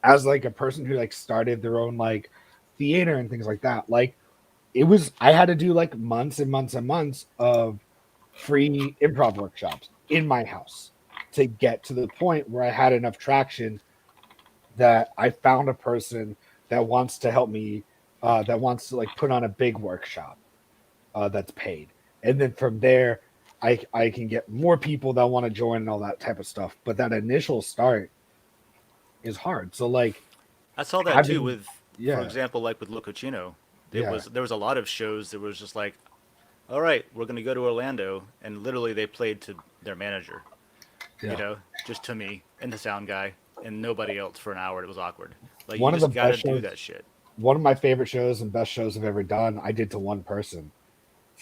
as like a person who like started their own like theater and things like that, like I had to do like months and months and months of free improv workshops in my house to get to the point where I had enough traction that I found a person that wants to help me, that wants to like put on a big workshop that's paid. And then from there, I can get more people that want to join and all that type of stuff. But that initial start is hard. So like I saw that too with, yeah. for example, like with Lococino. Yeah. There was a lot of shows that was just like, all right, we're going to go to Orlando, and literally they played to their manager, just to me and the sound guy and nobody else for an hour. It was awkward. Like One you of just the got to best do shows- that shit. One of my favorite shows and best shows I've ever done, I did to one person.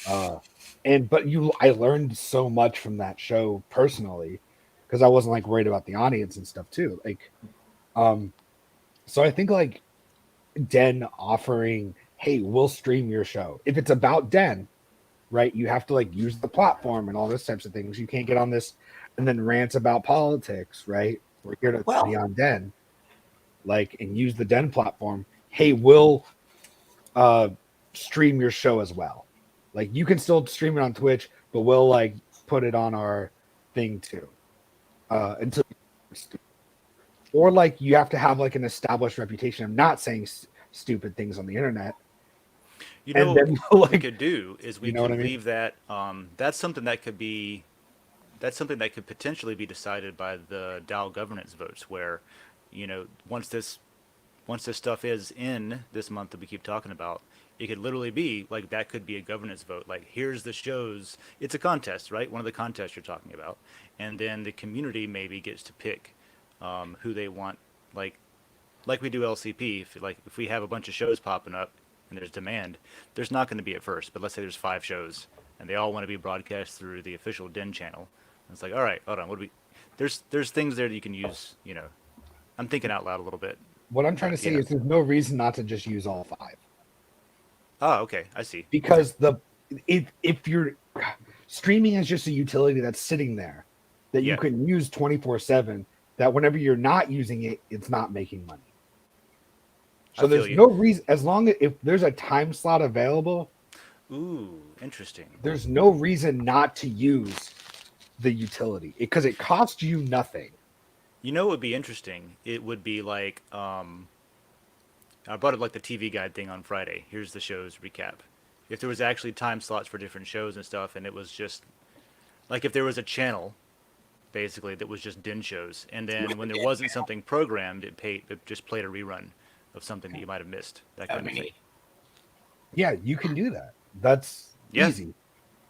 I learned so much from that show personally, because I wasn't like worried about the audience and stuff too. Like, so I think like Den offering, hey, we'll stream your show. If it's about Den, right, you have to like use the platform and all those types of things. You can't get on this and then rant about politics, right? We're here to be on Den, like, and use the Den platform. Hey, we'll stream your show as well. Like you can still stream it on Twitch, but we'll like put it on our thing too. Until, or like you have to have like an established reputation of not saying stupid things on the internet, You know and what then we like, could do is we you know what could I mean? leave that. That's something that could be. That's something that could potentially be decided by the DAO governance votes, where, once this stuff is in this month that we keep talking about, it could literally be like that could be a governance vote. Like, here's the shows. It's a contest, right? One of the contests you're talking about, and then the community maybe gets to pick who they want. Like we do LCP. If we have a bunch of shows popping up and there's demand, there's not going to be at first. But let's say there's 5 shows and they all want to be broadcast through the official Den channel. And it's like, all right, hold on. What do we? There's things there that you can use. I'm thinking out loud a little bit. What I'm trying to But say yeah. is there's no reason not to just use all 5. Oh, okay. I see. Because if you're streaming is just a utility that's sitting there that you Yeah. can use 24/7, that whenever you're not using it, it's not making money. I So feel there's you. no reason, as long as if there's a time slot available, Ooh, interesting. there's no reason not to use the utility because it costs you nothing. You know what would be interesting? It would be like I brought up like the TV guide thing on Friday. Here's the show's recap. If there was actually time slots for different shows and stuff, and it was just like if there was a channel basically that was just Den shows, and then when there wasn't something programmed, it just played a rerun of something that you might have missed. That kind of thing. Yeah, you can do that. That's Yeah. easy.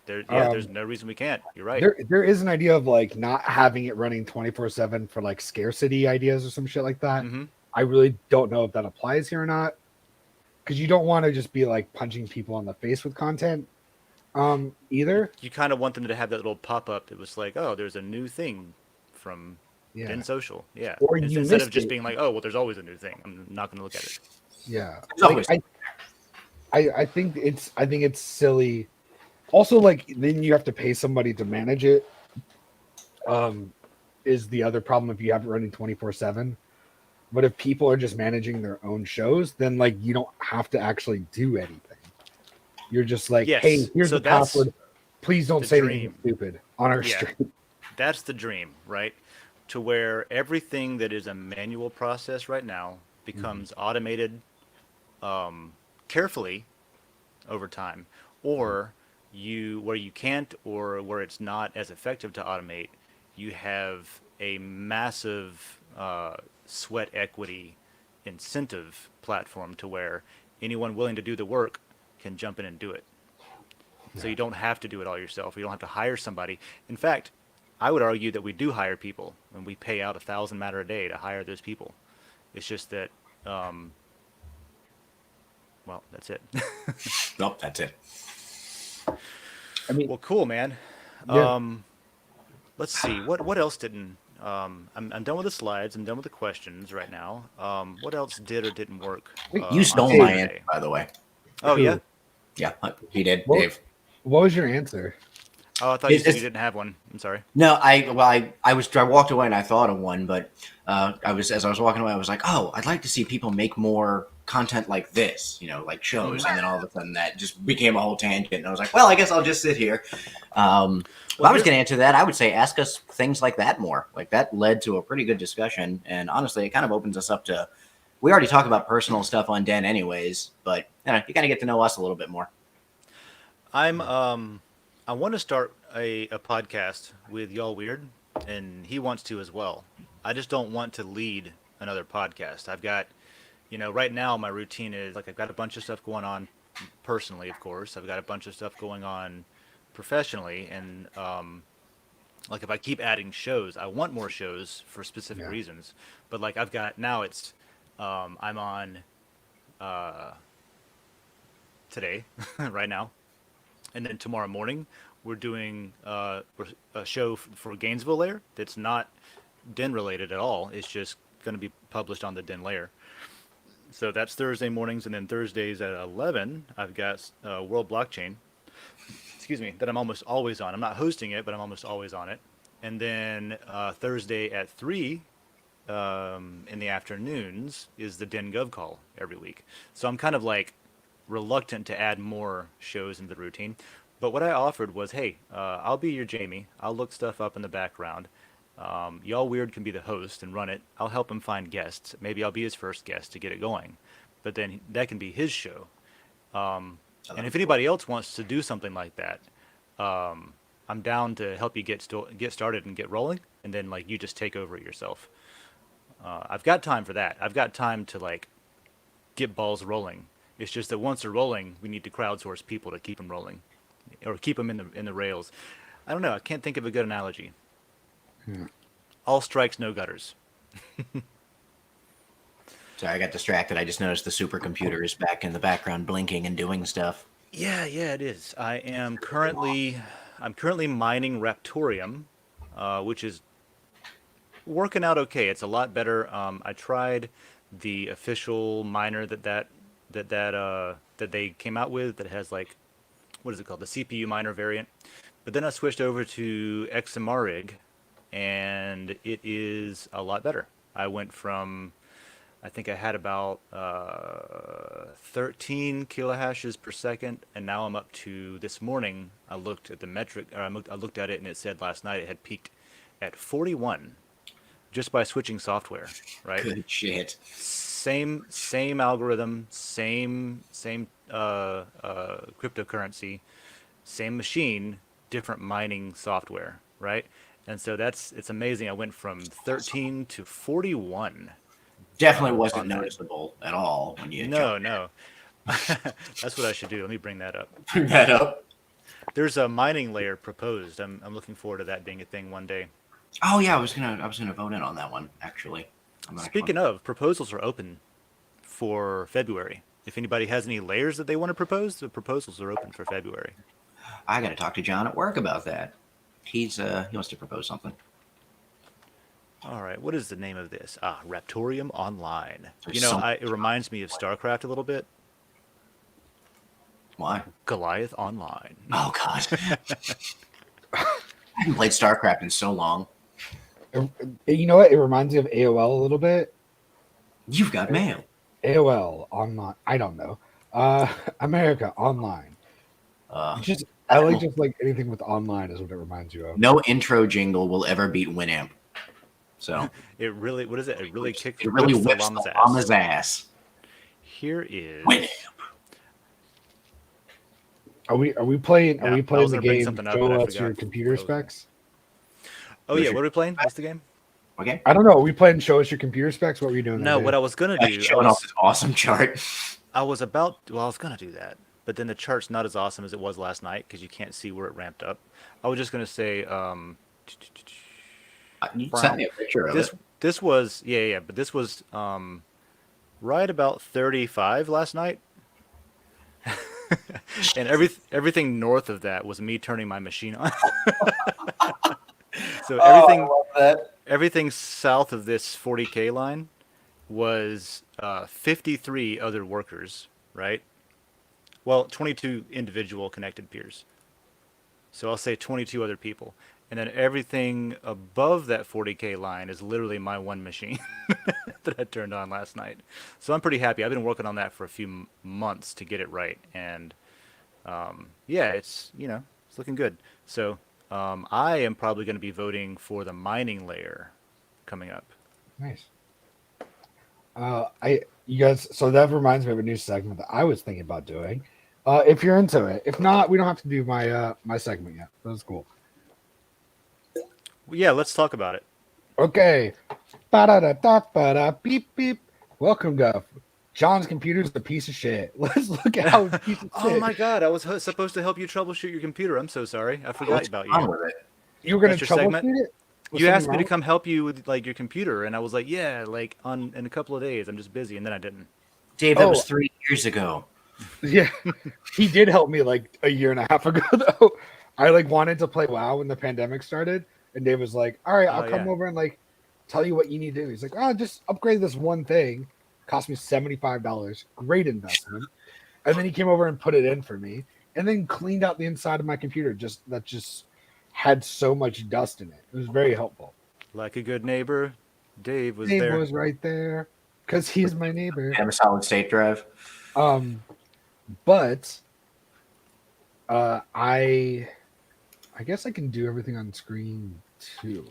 There's no reason we can't. You're right. There is an idea of like not having it running 24/7 for like scarcity ideas or some shit like that. Mm-hmm. I really don't know if that applies here or not, because you don't want to just be like punching people in the face with content either. You kind of want them to have that little pop up that was like, oh, there's a new thing from Yeah. Den.Social. Yeah. Or you Instead of missed just it. being like, oh, well, there's always a new thing. I'm not going to look at it. Yeah. There's Like, I think it's silly. Also, like then you have to pay somebody to manage it. Is the other problem if you have it running 24/7. But if people are just managing their own shows, then like you don't have to actually do anything. You're just like, Yes. hey, here's So the that's password. Please don't the say dream. anything stupid on our Yeah. stream. That's the dream, right? To where everything that is a manual process right now becomes automated carefully over time, or where you can't or where it's not as effective to automate, you have a massive sweat equity incentive platform to where anyone willing to do the work can jump in and do it. So you don't have to do it all yourself. You don't have to hire somebody. In fact, I would argue that we do hire people, and we pay out 1,000 matter a day to hire those people. It's just that, well, that's it. Nope, that's it. I mean, Well, cool, man. Yeah. Let's see. What else didn't? I'm done with the slides. I'm done with the questions right now. What else did or didn't work? You on stole my Saturday? answer, by the way. Oh, yeah. Yeah, he did, Well- Dave. what was your answer? Oh, I thought you said It's- you didn't have one. I'm sorry. No, I walked away and I thought of one, but as I was walking away, I was like, oh, I'd like to see people make more content like this, like shows, and then all of a sudden that just became a whole tangent, and I was like, well, I guess I'll just sit here. If I was going to answer that, I would say ask us things like that more. Like that led to a pretty good discussion, and honestly, it kind of opens us up to. We already talk about personal stuff on Den, anyways, but you kind of get to know us a little bit more. I want to start a podcast with Y'all Weird, and he wants to as well. I just don't want to lead another podcast. I've got, right now my routine is like I've got a bunch of stuff going on personally, of course. I've got a bunch of stuff going on professionally, and like if I keep adding shows, I want more shows for specific reasons. But like I've got now, it's I'm on today, right now. And then tomorrow morning, we're doing a show for Gainesville Lair that's not Den related at all. It's just going to be published on the Den Lair. So that's Thursday mornings, and then Thursdays at 11, I've got World Blockchain. Excuse me, that I'm almost always on. I'm not hosting it, but I'm almost always on it. And then Thursday at 3 in the afternoons is the Den Gov call every week. So I'm kind of like reluctant to add more shows into the routine, but what I offered was, hey, I'll be your Jamie. I'll look stuff up in the background. Y'all Weird can be the host and run it. I'll help him find guests. Maybe I'll be his first guest to get it going, but then that can be his show. And if anybody else wants to do something like that, I'm down to help you get started and get rolling, and then like you just take over it yourself. I've got time for that. I've got time to like get balls rolling. It's just that once they're rolling, we need to crowdsource people to keep them rolling, or keep them in the rails. I don't know. I can't think of a good analogy. All strikes, no gutters. Sorry, I got distracted. I just noticed the supercomputer is back in the background blinking and doing stuff. Yeah, it is. I'm currently mining Raptorium, which is working out okay. It's a lot better. I tried the official miner that they came out with that has like, what is it called? The CPU miner variant. But then I switched over to XMRig, and it is a lot better. I went from, I think I had about 13 kilohashes per second, and now I'm up to, this morning, I looked at the metric, or I looked at it, and it said last night it had peaked at 41 just by switching software, right? Good shit. Same algorithm, same cryptocurrency, same machine, different mining software, right? And so it's amazing. I went from 13 to 41. Definitely wasn't on that. noticeable at all when you No. That's what I should do. Let me bring that up. bring that up. There's a mining layer proposed. I'm looking forward to that being a thing one day. Oh yeah, I was gonna vote in on that one actually. Speaking of, proposals are open for February. If anybody has any layers that they want to propose, the proposals are open for February. I got to talk to John at work about that. He wants to propose something. All right, what is the name of this? Raptorium Online. There's some- it reminds me of StarCraft a little bit. Why? Goliath Online. Oh God. I haven't played StarCraft in so long. You know what? It reminds me of AOL a little bit. You've got mail. AOL online. I don't know. America Online. I like just like anything with online is what it reminds you of. No intro jingle will ever beat Winamp. So It really, what is it? It really kicks. it really whips whips the llama's ass. Here is. Winamp. Are we playing? Yeah, Are we I playing was the gonna bring game? something up, Show but I us your forgot. computer specs. Oh yeah, what are we playing? What's the game? Okay. I don't know. Are we playing show us your computer specs? What were you doing? No, that what day? I was gonna Yeah, do. showing off this awesome chart. I was gonna do that, but then the chart's not as awesome as it was last night because you can't see where it ramped up. I was just gonna say, You sent me a picture of this it. this was but this was right about 35 last night, and everything north of that was me turning my machine on. So everything I love that. everything south of this 40K line was 53 other workers, right? Well, 22 individual connected peers. So I'll say 22 other people. And then everything above that 40K line is literally my one machine that I turned on last night. So I'm pretty happy. I've been working on that for a few months to get it right. And it's looking good. So I am probably going to be voting for the mining layer coming up. Nice. You guys. So that reminds me of a new segment that I was thinking about doing. If you're into it, if not, we don't have to do my segment yet. That's cool. Yeah, let's talk about it. Okay. Ba-da-da-da-ba-da, beep beep. Welcome to John's computer's a piece of shit. Let's look at how it's a piece of shit. Oh my god, I was supposed to help you troubleshoot your computer. I'm so sorry. I forgot about What's wrong you. with it? You were gonna That's your segment? troubleshoot it? Was You something asked me to wrong? come help you with like your computer, and I was like, yeah, like in a couple of days. I'm just busy, and then I didn't. Dave, that Oh. was 3 years ago. Yeah, he did help me like a year and a half ago though. I like wanted to play WoW when the pandemic started, and Dave was like, "All right, I'll Oh, come yeah. over and like tell you what you need to do." He's like, "Oh, just upgrade this one thing. Cost me $75. Great investment." And then he came over and put it in for me, and then cleaned out the inside of my computer just had so much dust in it. It was very helpful. Like a good neighbor, Dave was Dave there. was right there because he's my neighbor. Have a solid state drive. But I guess I can do everything on screen too.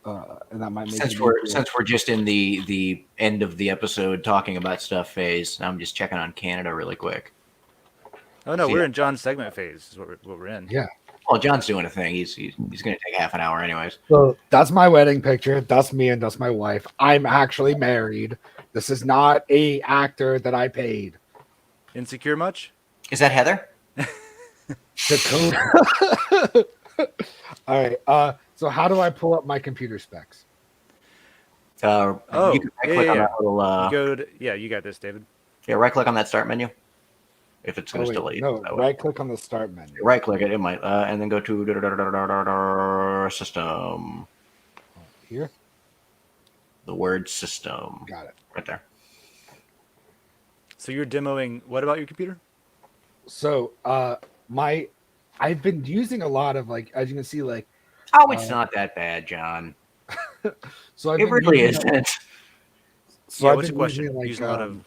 and that might make Since it we're easier. since we're just in the end of the episode talking about stuff phase, I'm just checking on Canada really quick. Oh no, See we're that? in John's segment phase. Is what we're in. Yeah. Well, John's doing a thing. He's going to take half an hour anyways. So that's my wedding picture. That's me and that's my wife. I'm actually married. This is not a actor that I paid. Insecure much? Is that Heather? Dakota. All right. So how do I pull up my computer specs? Oh, You can right click on that little. you go to, yeah, you got this, David. Yeah, right click on that start menu. If it's going to still let you. No, that way. right click on the start menu. Right click it. It might, and then go to system. Here. The word system. Got it. Right there. So you're demoing what about your computer? So I've been using a lot of, like, as you can see, like, Oh, it's not that bad, John. so I've It been really using, isn't. So Yeah, I've what's been your question? using, like, Using a lot of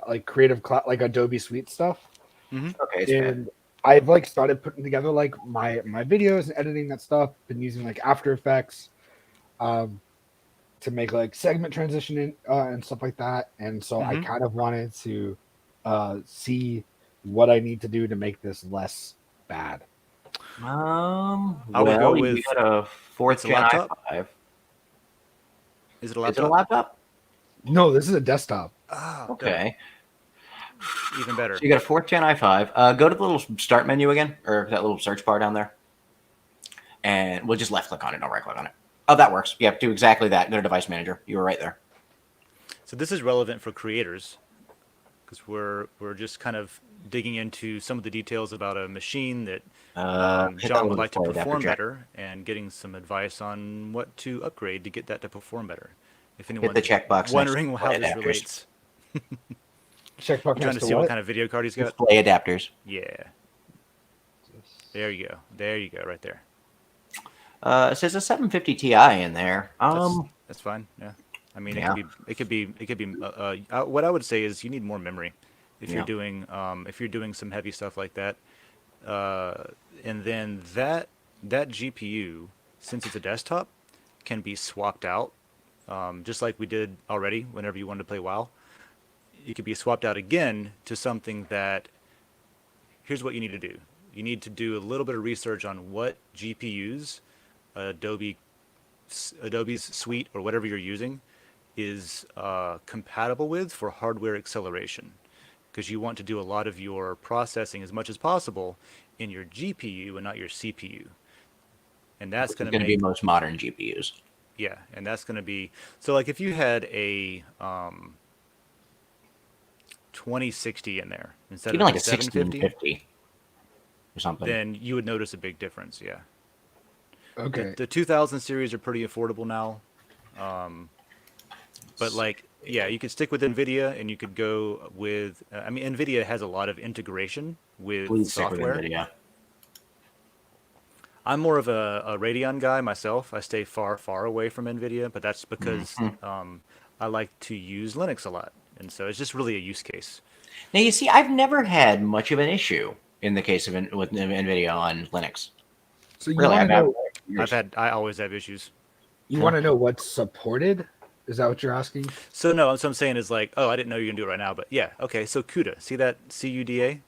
like Creative Cloud, like Adobe Suite stuff. Okay, it's bad. And I've like started putting together like my videos and editing that stuff. Been using like After Effects to make like segment transition and stuff like that. And so I kind of wanted to see what I need to do to make this less bad. I would go Well, you with got a fourth it's a gen laptop? i5. Is it a Is laptop? it a laptop? No, this is a desktop. Ah, Okay. even better. So you got a fourth gen i5. Go to the little start menu again, or that little search bar down there, and we'll just left click on it, no right click on it. Oh, that works. Yeah, do exactly that. Go to device manager. You were right there. So this is relevant for creators because we're just kind of digging into some of the details about a machine that Hit that John would little like to display adapter perform check. better, and getting some advice on what to upgrade to get that to perform better. If Hit anyone's the checkbox next to wondering how display this adapters. relates, Checkbox trying next to to see what what? kind of video card he's got. Display adapters. Yeah, there you go. There you go. Right there. It says a 750 Ti in there. That's fine. Yeah. I mean, Yeah. it could be. What I would say is you need more memory if Yeah. you're doing some heavy stuff like that. And then that GPU, since it's a desktop, can be swapped out, just like we did already. Whenever you wanted to play WoW, it could be swapped out again to something that. Here's what you need to do. You need to do a little bit of research on what GPUs, Adobe's suite or whatever you're using, is compatible with for hardware acceleration, because you want to do a lot of your processing as much as possible in your GPU and not your CPU. And that's going to be most modern GPUs. Yeah, and that's going to be so. Like if you had a 2060 in there instead Even of like a 1650 or something. then you would notice a big difference. Yeah. Okay. The 2000 series are pretty affordable now. But like, yeah, you could stick with NVIDIA and you could go with, I mean, NVIDIA has a lot of integration with Please stick with software. NVIDIA. I'm more of a Radeon guy myself. I stay far, far away from NVIDIA, but that's because I like to use Linux a lot. And so it's just really a use case. Now, you see, I've never had much of an issue in the case of with NVIDIA on Linux. So you Really, want to know? I always have issues. You want to know what's supported? Is that what you're asking? So no, what I'm saying is like, oh, I didn't know you can do it right now, but yeah, okay. So CUDA, see that CUDA?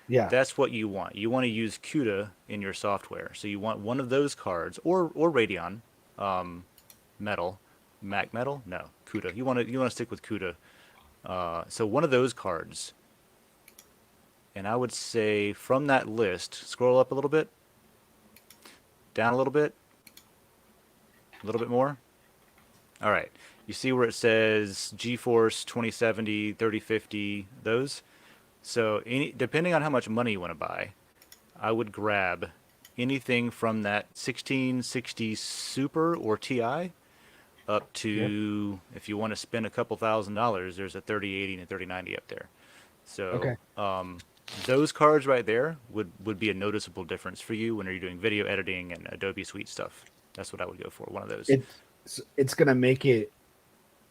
Yeah. That's what you want. You want to use CUDA in your software. So you want one of those cards, or Radeon, Metal, Mac Metal? No, CUDA. You want to stick with CUDA. So one of those cards, and I would say from that list, scroll up a little bit, down a little bit more. All right. You see where it says GeForce 2070, 3050, those? So depending on how much money you want to buy, I would grab anything from that 1660 Super or Ti up to, if you want to spend a couple $1,000s, there's a 3080 and a 3090 up there. So those cards right there would be a noticeable difference for you when you're doing video editing and Adobe Suite stuff. That's what I would go for, one of those. It's going to make it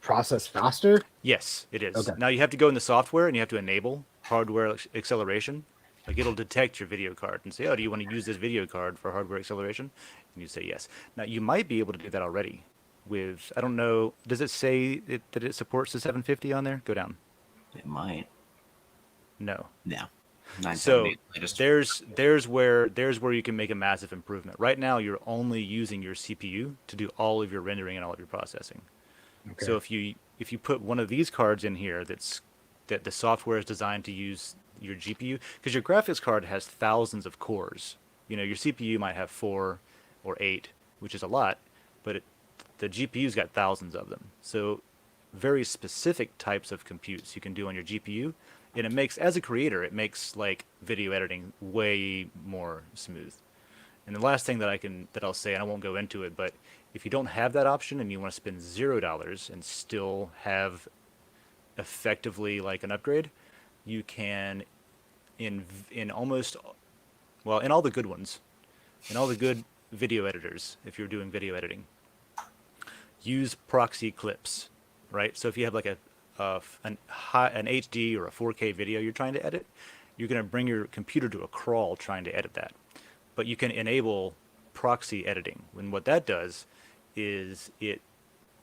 process faster? Yes, it is. Okay. Now you have to go in the software and you have to enable hardware acceleration. Like it'll detect your video card and say, "Oh, do you want to use this video card for hardware acceleration?" And you say yes. Now you might be able to do that already. With I don't know, does it say that it supports the 750 on there? Go down. It might. No. No. So 978 latest. there's where you can make a massive improvement. Right now, you're only using your CPU to do all of your rendering and all of your processing. Okay. So if you put one of these cards in here that the software is designed to use your GPU, because your graphics card has thousands of cores. You know, your CPU might have 4 or 8, which is a lot, but the GPU's got thousands of them. So very specific types of computes you can do on your GPU, and it makes, as a creator, it makes like video editing way more smooth. And the last thing that I'll say, and I won't go into it, but if you don't have that option and you want to spend $0 and still have effectively like an upgrade, you can in almost, well, in all the good ones, in all the good video editors, if you're doing video editing, use proxy clips, right? So if you have like an HD or a 4K video you're trying to edit, you're going to bring your computer to a crawl trying to edit that. But you can enable proxy editing. And what that does is it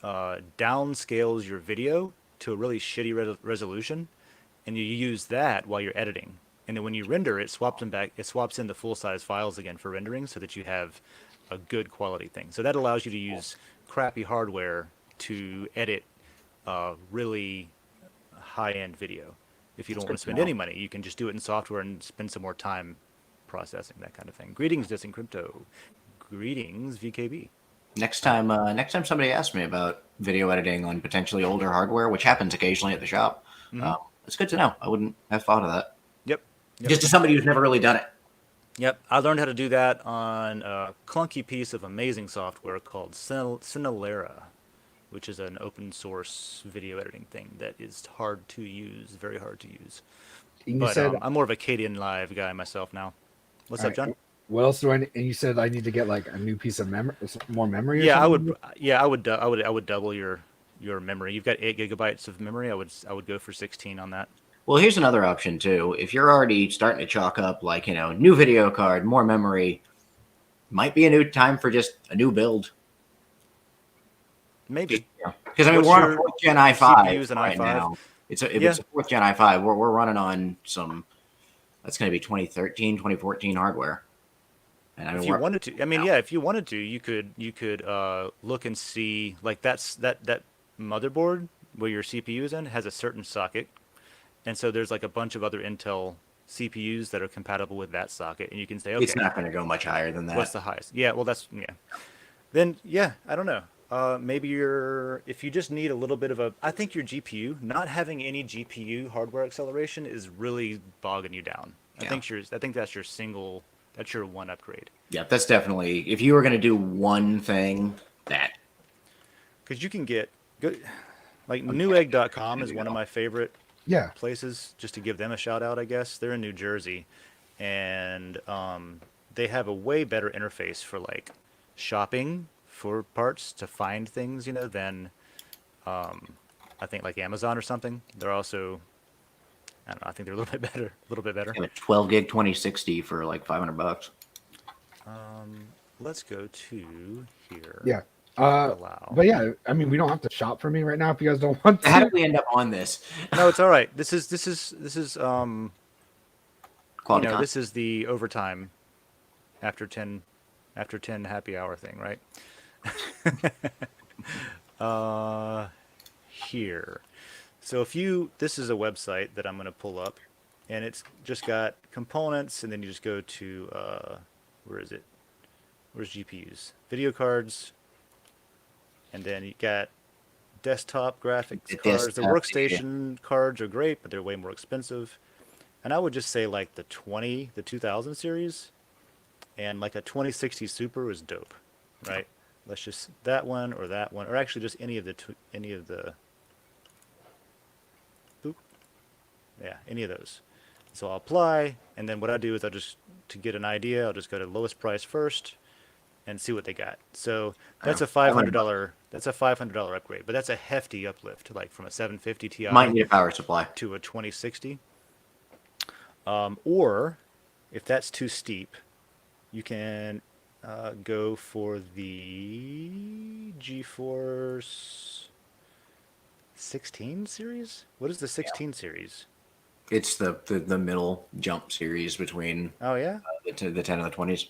downscales your video to a really shitty resolution, and you use that while you're editing. And then when you render, it swaps them back. It swaps in the full-size files again for rendering, so that you have a good quality thing. So that allows you to use crappy hardware to edit really high-end video. If you don't want to spend any money, you can just do it in software and spend some more time processing, that kind of thing. Greetings, Distant Crypto. Greetings, VKB. Next time somebody asks me about video editing on potentially older hardware, which happens occasionally at the shop, it's good to know. I wouldn't have thought of that. Yep. Just to somebody who's never really done it. Yep. I learned how to do that on a clunky piece of amazing software called Cinelera, which is an open source video editing thing that is hard to use, very hard to use. And you But said, I'm more of a Kdenlive guy myself now. What's up, John? what else do I need? And you said I need to get like a new piece of memory, more memory. Or Yeah, something? I would double your memory. You've got 8 gigabytes of memory. I would go for 16 on that. Well, here's another option too. If you're already starting to chalk up like, new video card, more memory, might be a new time for just a new build. Maybe. Because we're on a 4th gen i5 CPU's an right i5. now. It's a 4th gen i5. We're running on some, that's going to be 2013, 2014 hardware. And If you wanted to, if you wanted to, you could look and see, like that motherboard where your CPU is in has a certain socket, and so there's like a bunch of other Intel CPUs that are compatible with that socket, and you can say, okay, it's not going to go much higher than that. what's the highest? Yeah, well, Then I don't know. Maybe if you just need a little bit of I think your GPU, not having any GPU hardware acceleration is really bogging you down. Yeah. I think that's your one upgrade. Yeah, that's definitely, if you were going to do one thing, that. Because you can get good, like Newegg.com is one of my favorite places, just to give them a shout out, I guess. They're in New Jersey, and they have a way better interface for like shopping for parts to find things, than I think like Amazon or something. They're also, I don't know, I think they're a little bit better. Yeah, 12 gig 2060 for like $500. Let's go to here. Yeah. Allow. But yeah, we don't have to shop for me right now if you guys don't want to. How did we end up on this? No, it's all right. This is Quality content. this is the overtime after 10 happy hour thing, right? Here. So this is a website that I'm going to pull up, and it's just got components, and then you just go to, where is it? Where's GPUs? Video cards, and then you got desktop graphics cards. The workstation cards are great, but they're way more expensive. And I would just say like the 2000 series, and like a 2060 Super is dope, right? Let's just that one, or actually just any of the any of those. So I'll apply, and then what I do is to get an idea, I'll just go to lowest price first and see what they got. So that's a $500. That's a $500 upgrade, but that's a hefty uplift, like from a 750 Ti Might need a power supply to a 2060. Or if that's too steep, you can go for the GeForce 16 series. What is the 16 series? It's the middle jump series between Oh yeah. the 10 and the 20s.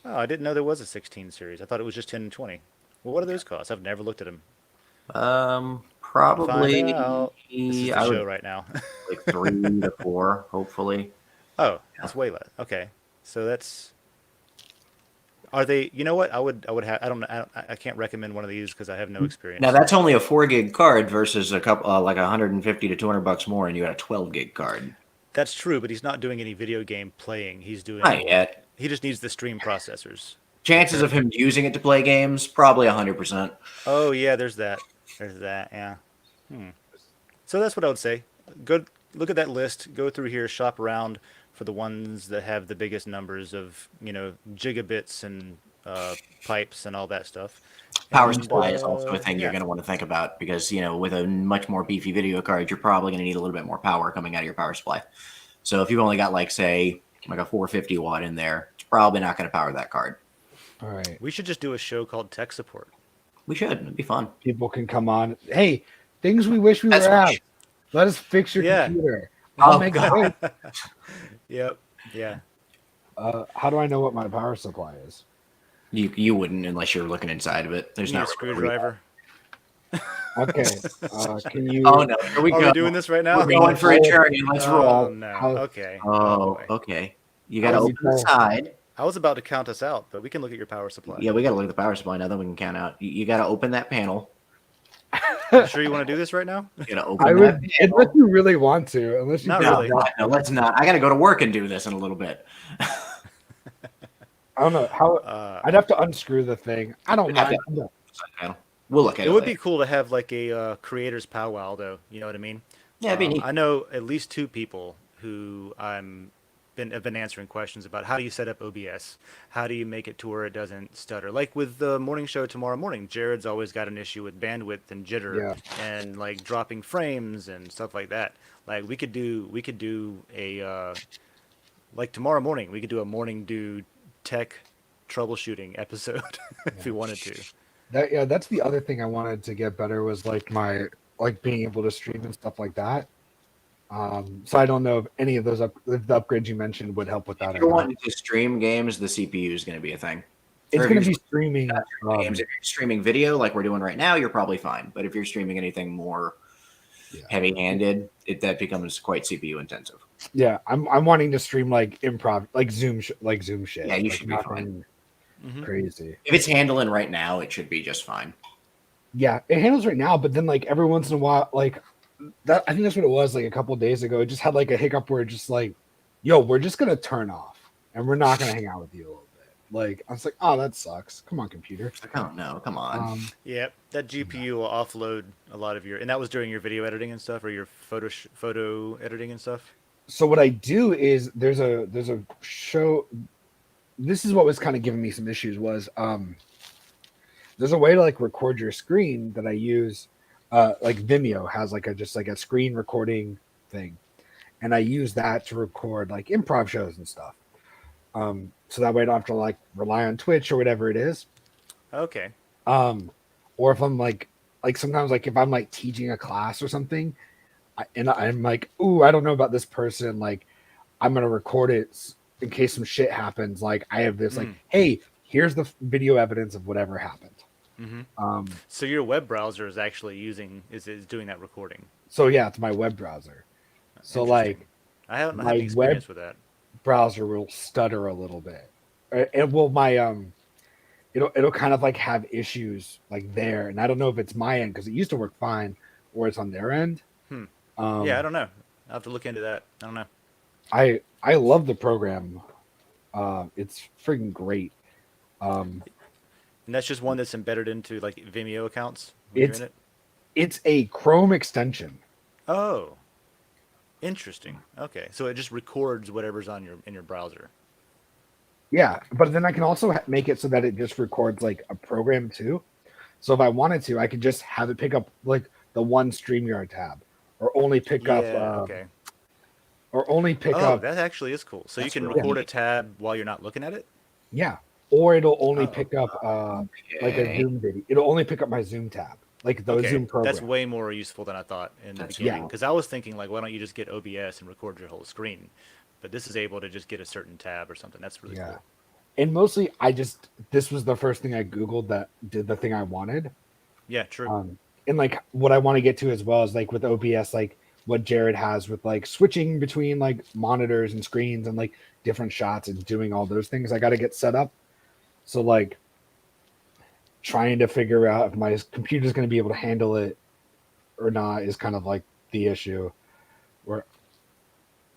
Oh, I didn't know there was a 16 series. I thought it was just 10 and 20. Well, what do those cost? I've never looked at them. Find Probably out. This is the I show would right now. like 3 to 4, hopefully. Oh, that's way less. Okay, so that's. Are they? You know what? I would have. I don't know. I can't recommend one of these because I have no Now experience. that's only a 4 gig card versus a couple like 150 to 200 bucks more, and you got a 12 gig card. That's true, but he's not doing any video game playing. He's Not doing. yet. He just needs the stream processors. Chances of him using it to play games probably 100%. Oh yeah, there's that. There's that. Yeah. So that's what I would say. Go look at that list. Go through here, shop around for the ones that have the biggest numbers of gigabits and pipes and all that stuff. Power And supply is also a thing you're yeah, going to want to think about because with a much more beefy video card, you're probably going to need a little bit more power coming out of your power supply. So if you've only got like say like a 450 watt in there, it's probably not going to power that card. All right. we should just do a show called Tech Support. We should. It'd be fun. People can come on. Hey, things we wish we That's were what at. Let us fix your Yeah. computer. Oh, I'll make God. it. Yep. Yeah. How do I know what my power supply is? You wouldn't unless you're looking inside of it. There's You need not a really- screwdriver. Okay. Can you? Oh no, here we Are go. we doing this right now? We're going for a journey. Let's Oh roll. no. How- Okay. Oh, boy. okay. You got to How do open you the tell? side. I was about to count us out, but we can look at your power supply. Yeah, we got to look at the power supply now. Then we can count out. You got to open that panel. You sure you want to do this right now? You got to open I that would, panel. unless you really want to. Unless you Not think really. about- No, let's not. I got to go to work and do this in a little bit. I don't know how. I'd have to unscrew the thing. I don't mind. Panel. We'll look at it. It would be later. cool to have like a creators powwow, though. You know what I mean? Yeah, it'd be neat. I know at least 2 people who have been answering questions about how do you set up OBS, how do you make it to where it doesn't stutter. Like with the morning show tomorrow morning, Jared's always got an issue with bandwidth and jitter and like dropping frames and stuff like that. Like we could do a like tomorrow morning we could do a morning dew tech troubleshooting episode if we wanted to. That's the other thing I wanted to get better was like my being able to stream and stuff like that. So I don't know if any of those if the upgrades you mentioned would help with that. If or you're not. wanting to stream games, the CPU is going to be a thing. It's Or if going to you're be streaming. games. If you're streaming video like we're doing right now, you're probably fine. But if you're streaming anything more heavy-handed, that becomes quite CPU intensive. Yeah, I'm wanting to stream like improv, like Zoom shit. Yeah, you like should be nothing crazy. If it's handling right now, it should be just fine. Yeah, it handles right now, but then like every once in a while, like that. I think that's what it was. Like a couple of days ago, it just had like a hiccup where it just like, yo, we're just gonna turn off and we're not gonna hang out with you a little bit. Like I was like, oh, that sucks. Come on, computer. Oh no, come on. Yep, that GPU will offload a lot of your, and that was during your video editing and stuff, or your photo editing and stuff. So what I do is there's a show. This is what was kind of giving me some issues was there's a way to like record your screen that I use. Like Vimeo has like a screen recording thing, and I use that to record like improv shows and stuff. So that way I don't have to like rely on Twitch or whatever it is. Okay. Or if I'm like sometimes like if I'm like teaching a class or something, I'm like, ooh, I don't know about this person. Like, I'm gonna record it in case some shit happens. Like, I have this like, hey, here's the video evidence of whatever happened. So your web browser is actually is doing that recording. So yeah, it's my web browser. So like, I haven't had my any experience with that. browser will stutter a little bit. It will it'll kind of like have issues like there, and I don't know if it's my end because it used to work fine, or it's on their end. Yeah, I don't know. I'll have to look into that. I don't know. I love the program. It's freaking great. And that's just one that's embedded into like Vimeo accounts. when you're It's in it? it's a Chrome extension. Oh, interesting. Okay, so it just records whatever's on in your browser. Yeah, but then I can also make it so that it just records like a program too. So if I wanted to, I could just have it pick up like the one StreamYard tab, or only pick up, Okay. or only pick Oh, up. that actually is cool. So you That's can really record a neat. tab while you're not looking at it? Yeah, or it'll only Oh, pick up like a Okay. Zoom video. It'll only pick up my Zoom tab, like the okay. Zoom That's program. way more useful than I thought in the That's beginning. Yeah. Because I was thinking, like, why don't you just get OBS and record your whole screen? But this is able to just get a certain tab or something. That's really Yeah. cool. And mostly, this was the first thing I Googled that did the thing I wanted. Yeah, true. And like what I want to get to as well is like with OBS, like what Jared has with like switching between like monitors and screens and like different shots and doing all those things. I got to get set up. So like trying to figure out if my computer's going to be able to handle it or not is kind of like the issue. Where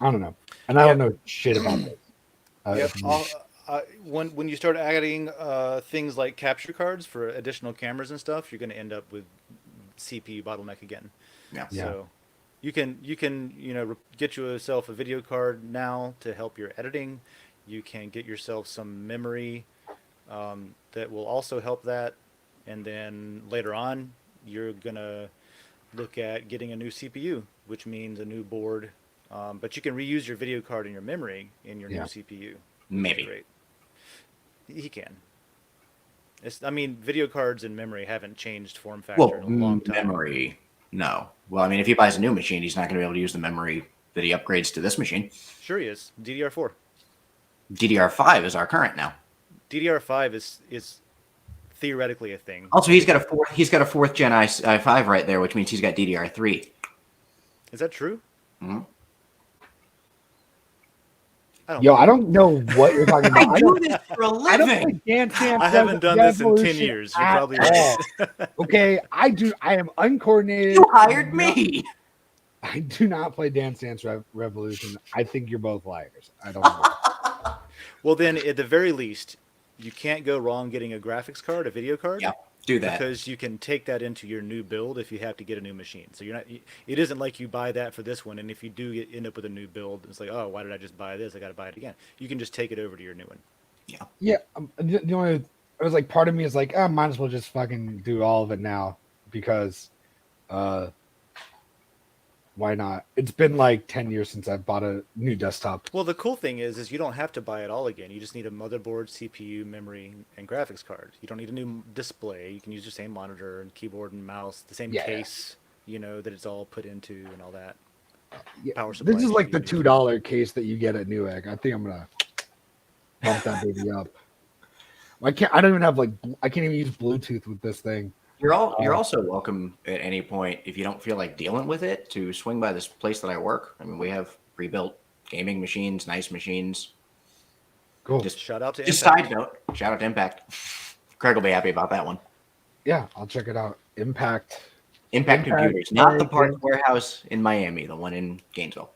I don't know, and I don't know shit about this. Yep. If you- When you start adding things like capture cards for additional cameras and stuff, you're going to end up with CPU bottleneck again. Yeah. Yeah. So you can get yourself a video card now to help your editing. You can get yourself some memory that will also help that, and then later on you're gonna look at getting a new CPU, which means a new board. But you can reuse your video card and your memory in your Yeah. new CPU. Maybe. Great. He can. I mean, video cards and memory haven't changed form factor Well, in a long time. memory, no. Well, I mean, if he buys a new machine, he's not going to be able to use the memory that he upgrades to this machine. Sure, he is. DDR4. DDR5 is our current now. DDR5 is theoretically a thing. Also, he's got a fourth gen i5 right there, which means he's got DDR3. Is that true? Mhm. I don't know what you're talking about. I don't, this for a I don't play Dance Dance. I haven't done this in 10 Revolution years. You're at probably all. right. Okay, I am uncoordinated. You hired me. I do not play Dance Dance Revolution. I think you're both liars. I don't know. Well, then, at the very least, you can't go wrong getting a graphics card, a video card. Yeah, do that. Because you can take that into your new build if you have to get a new machine. So it isn't like you buy that for this one, and if you do end up with a new build, it's like, oh, why did I just buy this? I got to buy it again. You can just take it over to your new one. Yeah, the only it was like part of me is like, I might as well just fucking do all of it now because, why not? It's been like 10 years since I bought a new desktop. Well, the cool thing is you don't have to buy it all again. You just need a motherboard, CPU, memory, and graphics card. You don't need a new display. You can use the same monitor and keyboard and mouse, the same case, that it's all put into and all that. Yeah, Power supply. this is like the $2 case that you get at Newegg. I think I'm gonna bump that baby up. I don't even have I can't even use Bluetooth with this thing. You're also welcome at any point, if you don't feel like dealing with it, to swing by this place that I work. I mean, we have pre-built gaming machines, nice machines. Cool. Just shout out to Side Impact. note, shout out to Impact. Craig will be happy about that one. Yeah, I'll check it out. Impact Computers, not the very parts good. warehouse in Miami, the one in Gainesville.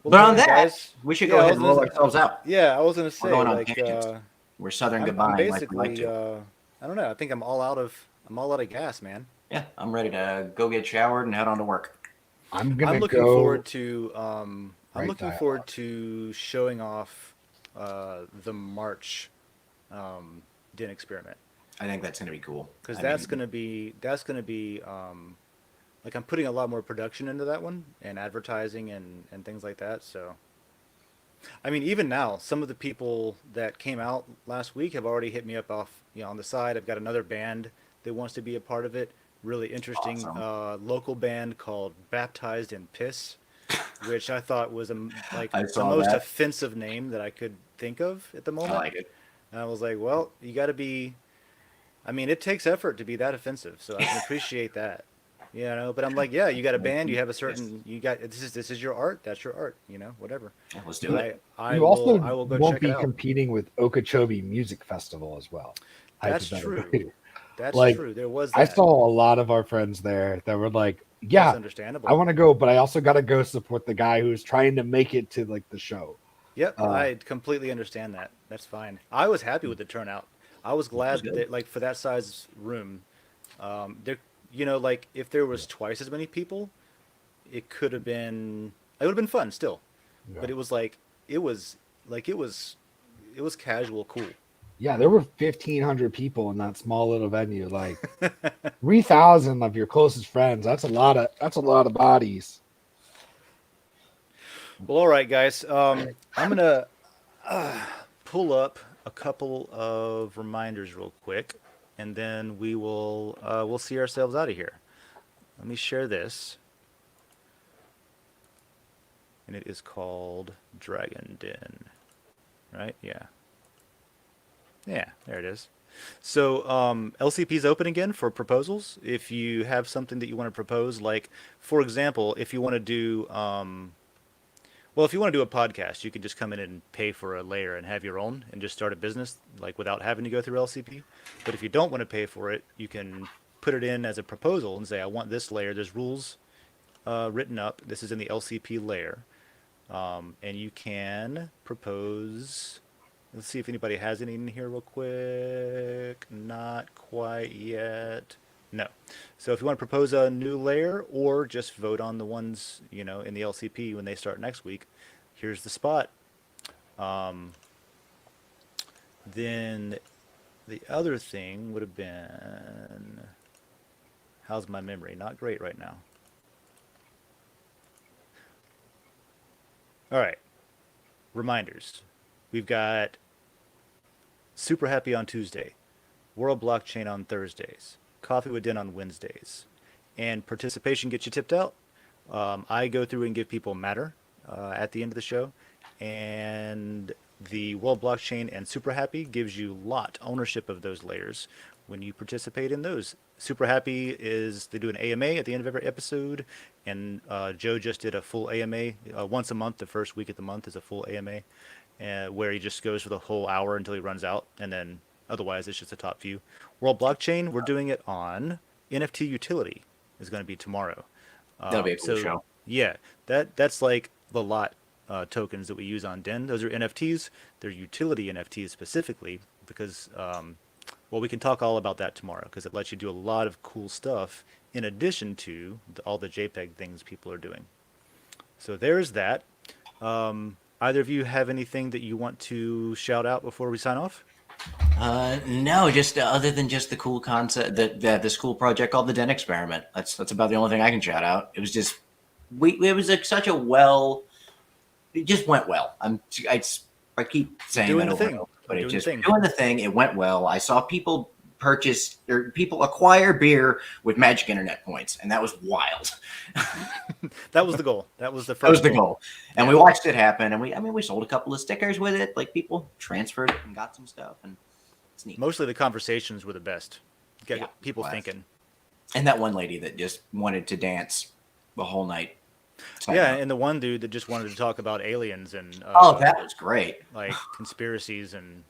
Well, But on then, that, guys, we should yeah, go I ahead was and roll gonna- ourselves out. Yeah, I was gonna say going on like tangents. We're Southern I'm goodbye, like we like basically to. I don't know. I think I'm all out of gas, man. Yeah, I'm ready to go get showered and head on to work. I'm gonna I'm looking go. forward to Right dialogue. showing off the March Den experiment, I think that's going to be cool. because I that's mean, gonna be like I'm putting a lot more production into that one and advertising and things like that. So I mean, even now, some of the people that came out last week have already hit me up on the side. I've got another band that wants to be a part of it. Really interesting Awesome. local band called Baptized in Piss, which I thought was I the saw most that. offensive name that I could think of at the I moment. like it. And I was like, well, you got to be. I mean, it takes effort to be that offensive, so I can appreciate that. But I'm like, yeah, you got a band, you have a certain, you got this is your art, that's your art, whatever. Yeah, let's do it. You also I will go won't check be it out. competing with Okeechobee Music Festival as well. That's true. hypothetically. That's Like, true. There was that. I saw a lot of our friends there that were like, That's "Yeah, understandable. I want to go, but I also got to go support the guy who's trying to make it to like the show." Yep, I completely understand that. That's fine. I was happy with the turnout. I was glad good. that, like, for that size room, there, like, if there was twice as many people, it would have been fun still. Yeah. But it was casual cool. Yeah, there were 1,500 people in that small little venue. Like 3,000 of your closest friends. That's a lot of bodies. Well, all right, guys. I'm gonna pull up a couple of reminders real quick, and then we'll see ourselves out of here. Let me share this, and it is called Dragon Den. Right? Yeah. Yeah, there it is. So LCP is open again for proposals. If you have something that you want to propose, like for example, if you want to do well, if you want to do a podcast, you can just come in and pay for a layer and have your own and just start a business like without having to go through LCP. But if you don't want to pay for it, you can put it in as a proposal and say, I want this layer. There's rules written up. This is in the LCP layer. And you can propose. Let's see if anybody has any in here real quick. Not quite yet. No. So if you want to propose a new layer or just vote on the ones, in the LCP when they start next week, here's the spot. Then the other thing would have been, how's my memory? Not great right now. All right. Reminders. We've got Super Happy on Tuesday, World Blockchain on Thursdays, Coffee with Den on Wednesdays, and participation gets you tipped out. I go through and give people matter at the end of the show, and the World Blockchain and Super Happy gives you lot ownership of those layers when you participate in those. Super Happy is they do an AMA at the end of every episode, and Joe just did a full AMA once a month. The first week of the month is a full AMA, where he just goes for the whole hour until he runs out, and then otherwise it's just a top few. World Blockchain, we're doing it on NFT Utility is going to be tomorrow. That'll be a cool show. Yeah, that's like the lot tokens that we use on Den. Those are NFTs. They're utility NFTs specifically because, well, we can talk all about that tomorrow because it lets you do a lot of cool stuff in addition to all the JPEG things people are doing. So there's that. Either of you have anything that you want to shout out before we sign off? No, just other than just the cool concept that this cool project called the Den Experiment. That's about the only thing I can shout out. It was just it was such a it just went well. I keep saying Doing that the over thing. and over, but Doing it just the thing. doing the thing. It went well. I saw people people acquire beer with Magic Internet points, and that was wild. That was the goal. That was the first. That was the goal. And we watched it happen, and we sold a couple of stickers with it. Like people transferred it and got some stuff, and it's neat. Mostly the conversations were the best. Get people blast. thinking. And that one lady that just wanted to dance the whole night. Yeah, and the one dude that just wanted to talk about aliens and that was great. Like conspiracies and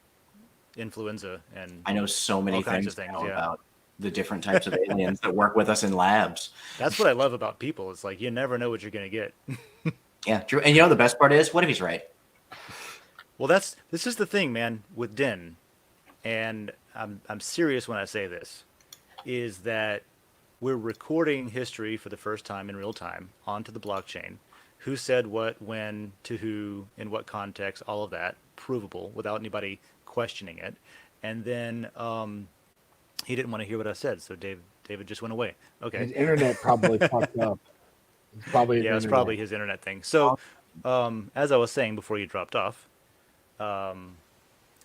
influenza and I know so many all kinds things, of things, now yeah. about the different types of aliens that work with us in labs. That's what I love about people. It's like you never know what you're gonna get. Yeah, true. And the best part is, what if he's right? Well, this is the thing, man, with Den, and I'm serious when I say this, is that we're recording history for the first time in real time onto the blockchain. Who said what, when, to who, in what context, all of that, provable without anybody questioning it. And then he didn't want to hear what I said, so David just went away. Okay. His internet probably fucked up. It's probably Yeah, it's probably his internet thing. So, as I was saying before you dropped off,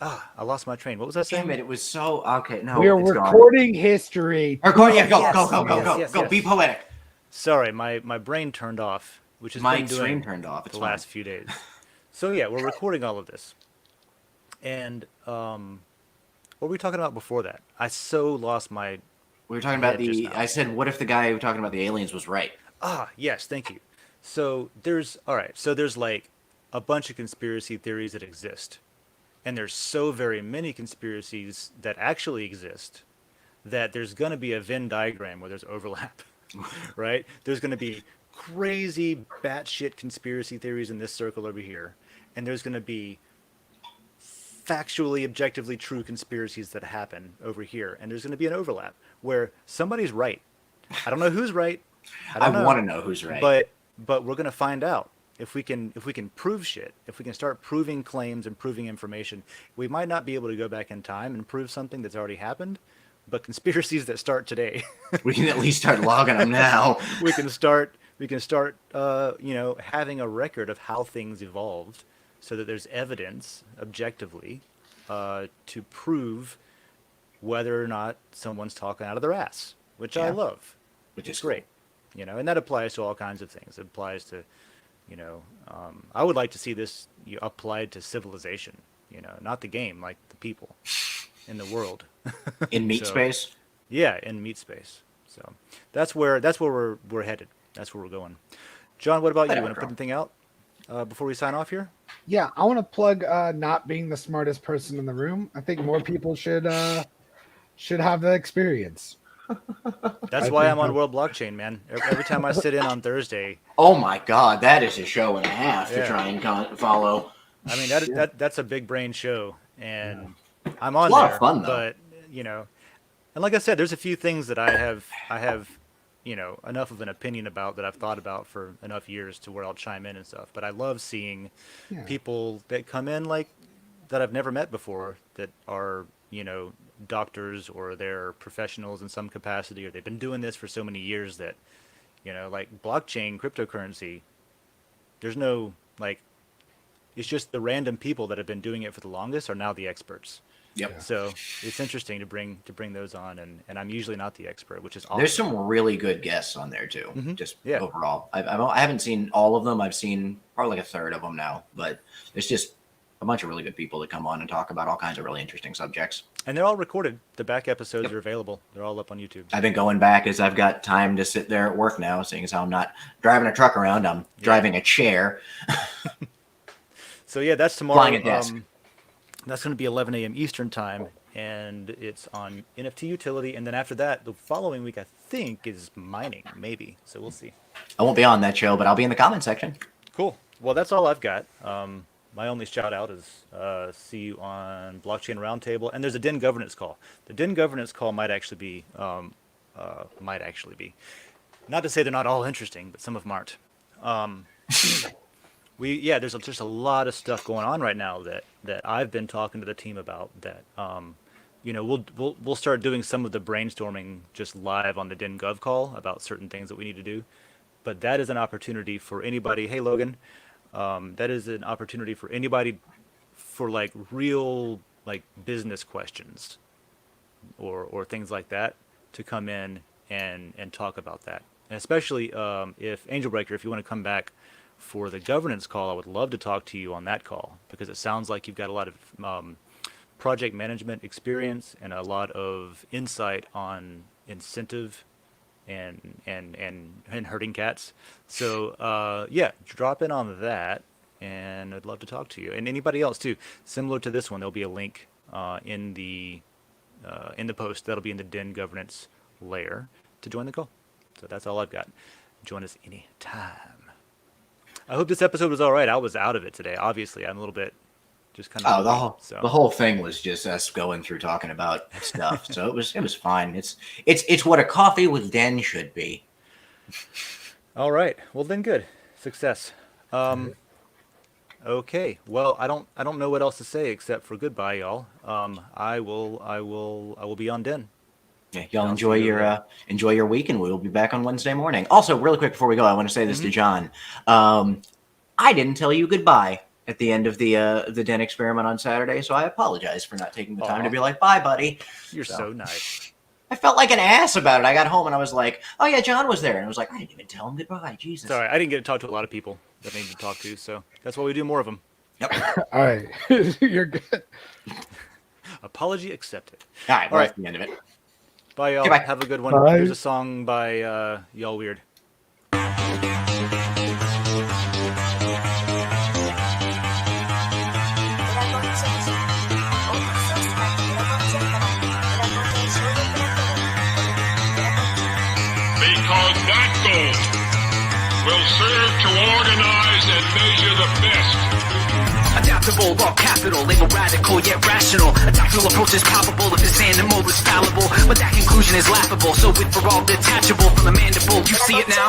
I lost my train. What was I saying? Damn it! It was so okay. No, we are it's gone. recording history. Recording. Yeah, go, Yes, go. yes. Be poetic. Sorry, my brain turned off, which has My been doing stream turned off. It's the fine. last few days. So yeah, we're recording all of this. And what were we talking about before that? I so lost my... We were talking about Yeah, just now. I said, what if the guy who was talking about the aliens was right? Yes, thank you. So there's like a bunch of conspiracy theories that exist. And there's so very many conspiracies that actually exist that there's going to be a Venn diagram where there's overlap, right? There's going to be crazy batshit conspiracy theories in this circle over here. And there's going to be factually, objectively true conspiracies that happen over here. And there's going to be an overlap where somebody's right. I don't know who's right. I want to know who's right. But we're going to find out. If we can prove shit, if we can start proving claims and proving information, we might not be able to go back in time and prove something that's already happened, but conspiracies that start today, we can at least start logging them now. we can start we can start, having a record of how things evolved, so that there's evidence objectively to prove whether or not someone's talking out of their ass, which I love, Which is is great. And that applies to all kinds of things. It applies to, I would like to see this applied to civilization, not the game, like the people in the world. In meat So- space. Yeah, in meat space. So that's where we're headed. That's where we're going. John, what about you? Whatever, Want to put bro. anything out before we sign off here? Yeah, I want to plug not being the smartest person in the room. I think more people should have the experience. That's I why think I'm on that- World Blockchain, man. Every time I sit in on Thursday, Oh my God, that is a show and a half Yeah. to try and follow. I mean that's a big brain show, and I'm on It's a lot there. of fun, though. But and like I said, there's a few things that I have enough of an opinion about that I've thought about for enough years to where I'll chime in and stuff. But I love seeing Yeah. people that come in like that I've never met before, that are doctors, or they're professionals in some capacity, or they've been doing this for so many years that like blockchain, cryptocurrency, there's no it's just the random people that have been doing it for the longest are now the experts. Yep. So it's interesting to bring those on, and I'm usually not the expert, which is awesome. There's some really good guests on there too. Just Yeah. overall, I haven't seen all of them. I've seen probably like a third of them now, but there's just a bunch of really good people that come on and talk about all kinds of really interesting subjects. And they're all recorded. The back episodes are available. They're all up on YouTube. I've been going back as I've got time to sit there at work now, seeing as how I'm not driving a truck around. I'm driving a chair. So yeah, that's tomorrow. Flying a desk. That's going to be 11 a.m. Eastern time, and it's on NFT Utility. And then after that, the following week, I think, is mining, maybe. So we'll see. I won't be on that show, but I'll be in the comment section. Cool. Well, that's all I've got. My only shout out is see you on Blockchain Roundtable, and there's a Den governance call. The Den governance call might actually be, not to say they're not all interesting, but some of them aren't. There's just a lot of stuff going on right now that I've been talking to the team about. That we'll start doing some of the brainstorming just live on the Den Gov call about certain things that we need to do. But that is an opportunity for anybody. Hey, Logan. That is an opportunity for anybody for real business questions or things like that to come in and talk about that. And especially if Angelbreaker, if you want to come back for the governance call, I would love to talk to you on that call, because it sounds like you've got a lot of project management experience and a lot of insight on incentive and herding cats. So drop in on that, and I'd love to talk to you, and anybody else too. Similar to this one, there'll be a link in the post that'll be in the Den governance layer to join the call. So that's all I've got. Join us anytime. I hope this episode was all right. I was out of it today. Obviously, I'm a little bit just kind of. The whole thing was just us going through talking about stuff. So it was fine. It's what a coffee with Den should be. All right. Well, then, good success. Okay. Well, I don't know what else to say except for goodbye, y'all. I will be on Den. Yeah, y'all I'll enjoy see you enjoy your week, and we'll be back on Wednesday morning. Also, really quick before we go, I want to say this to John. I didn't tell you goodbye at the end of the Den experiment on Saturday, so I apologize for not taking the time to be like, bye, buddy. You're so nice. I felt like an ass about it. I got home and I was like, oh yeah, John was there. And I was like, I didn't even tell him goodbye. Jesus. Sorry, I didn't get to talk to a lot of people that I need to talk to, so that's why we do more of them. Yep. All right, you're good. Apology accepted. All right, All right. that's the end of it. Bye, y'all. Goodbye. Have a good one. Bye. Here's a song by Y'all Weird. Because that goal will serve to organize and measure the best. Adaptable, all capital, label radical yet rational. A tactical approach is palpable if this animal is fallible. But that conclusion is laughable, so with for all detachable from the mandible, you see it now.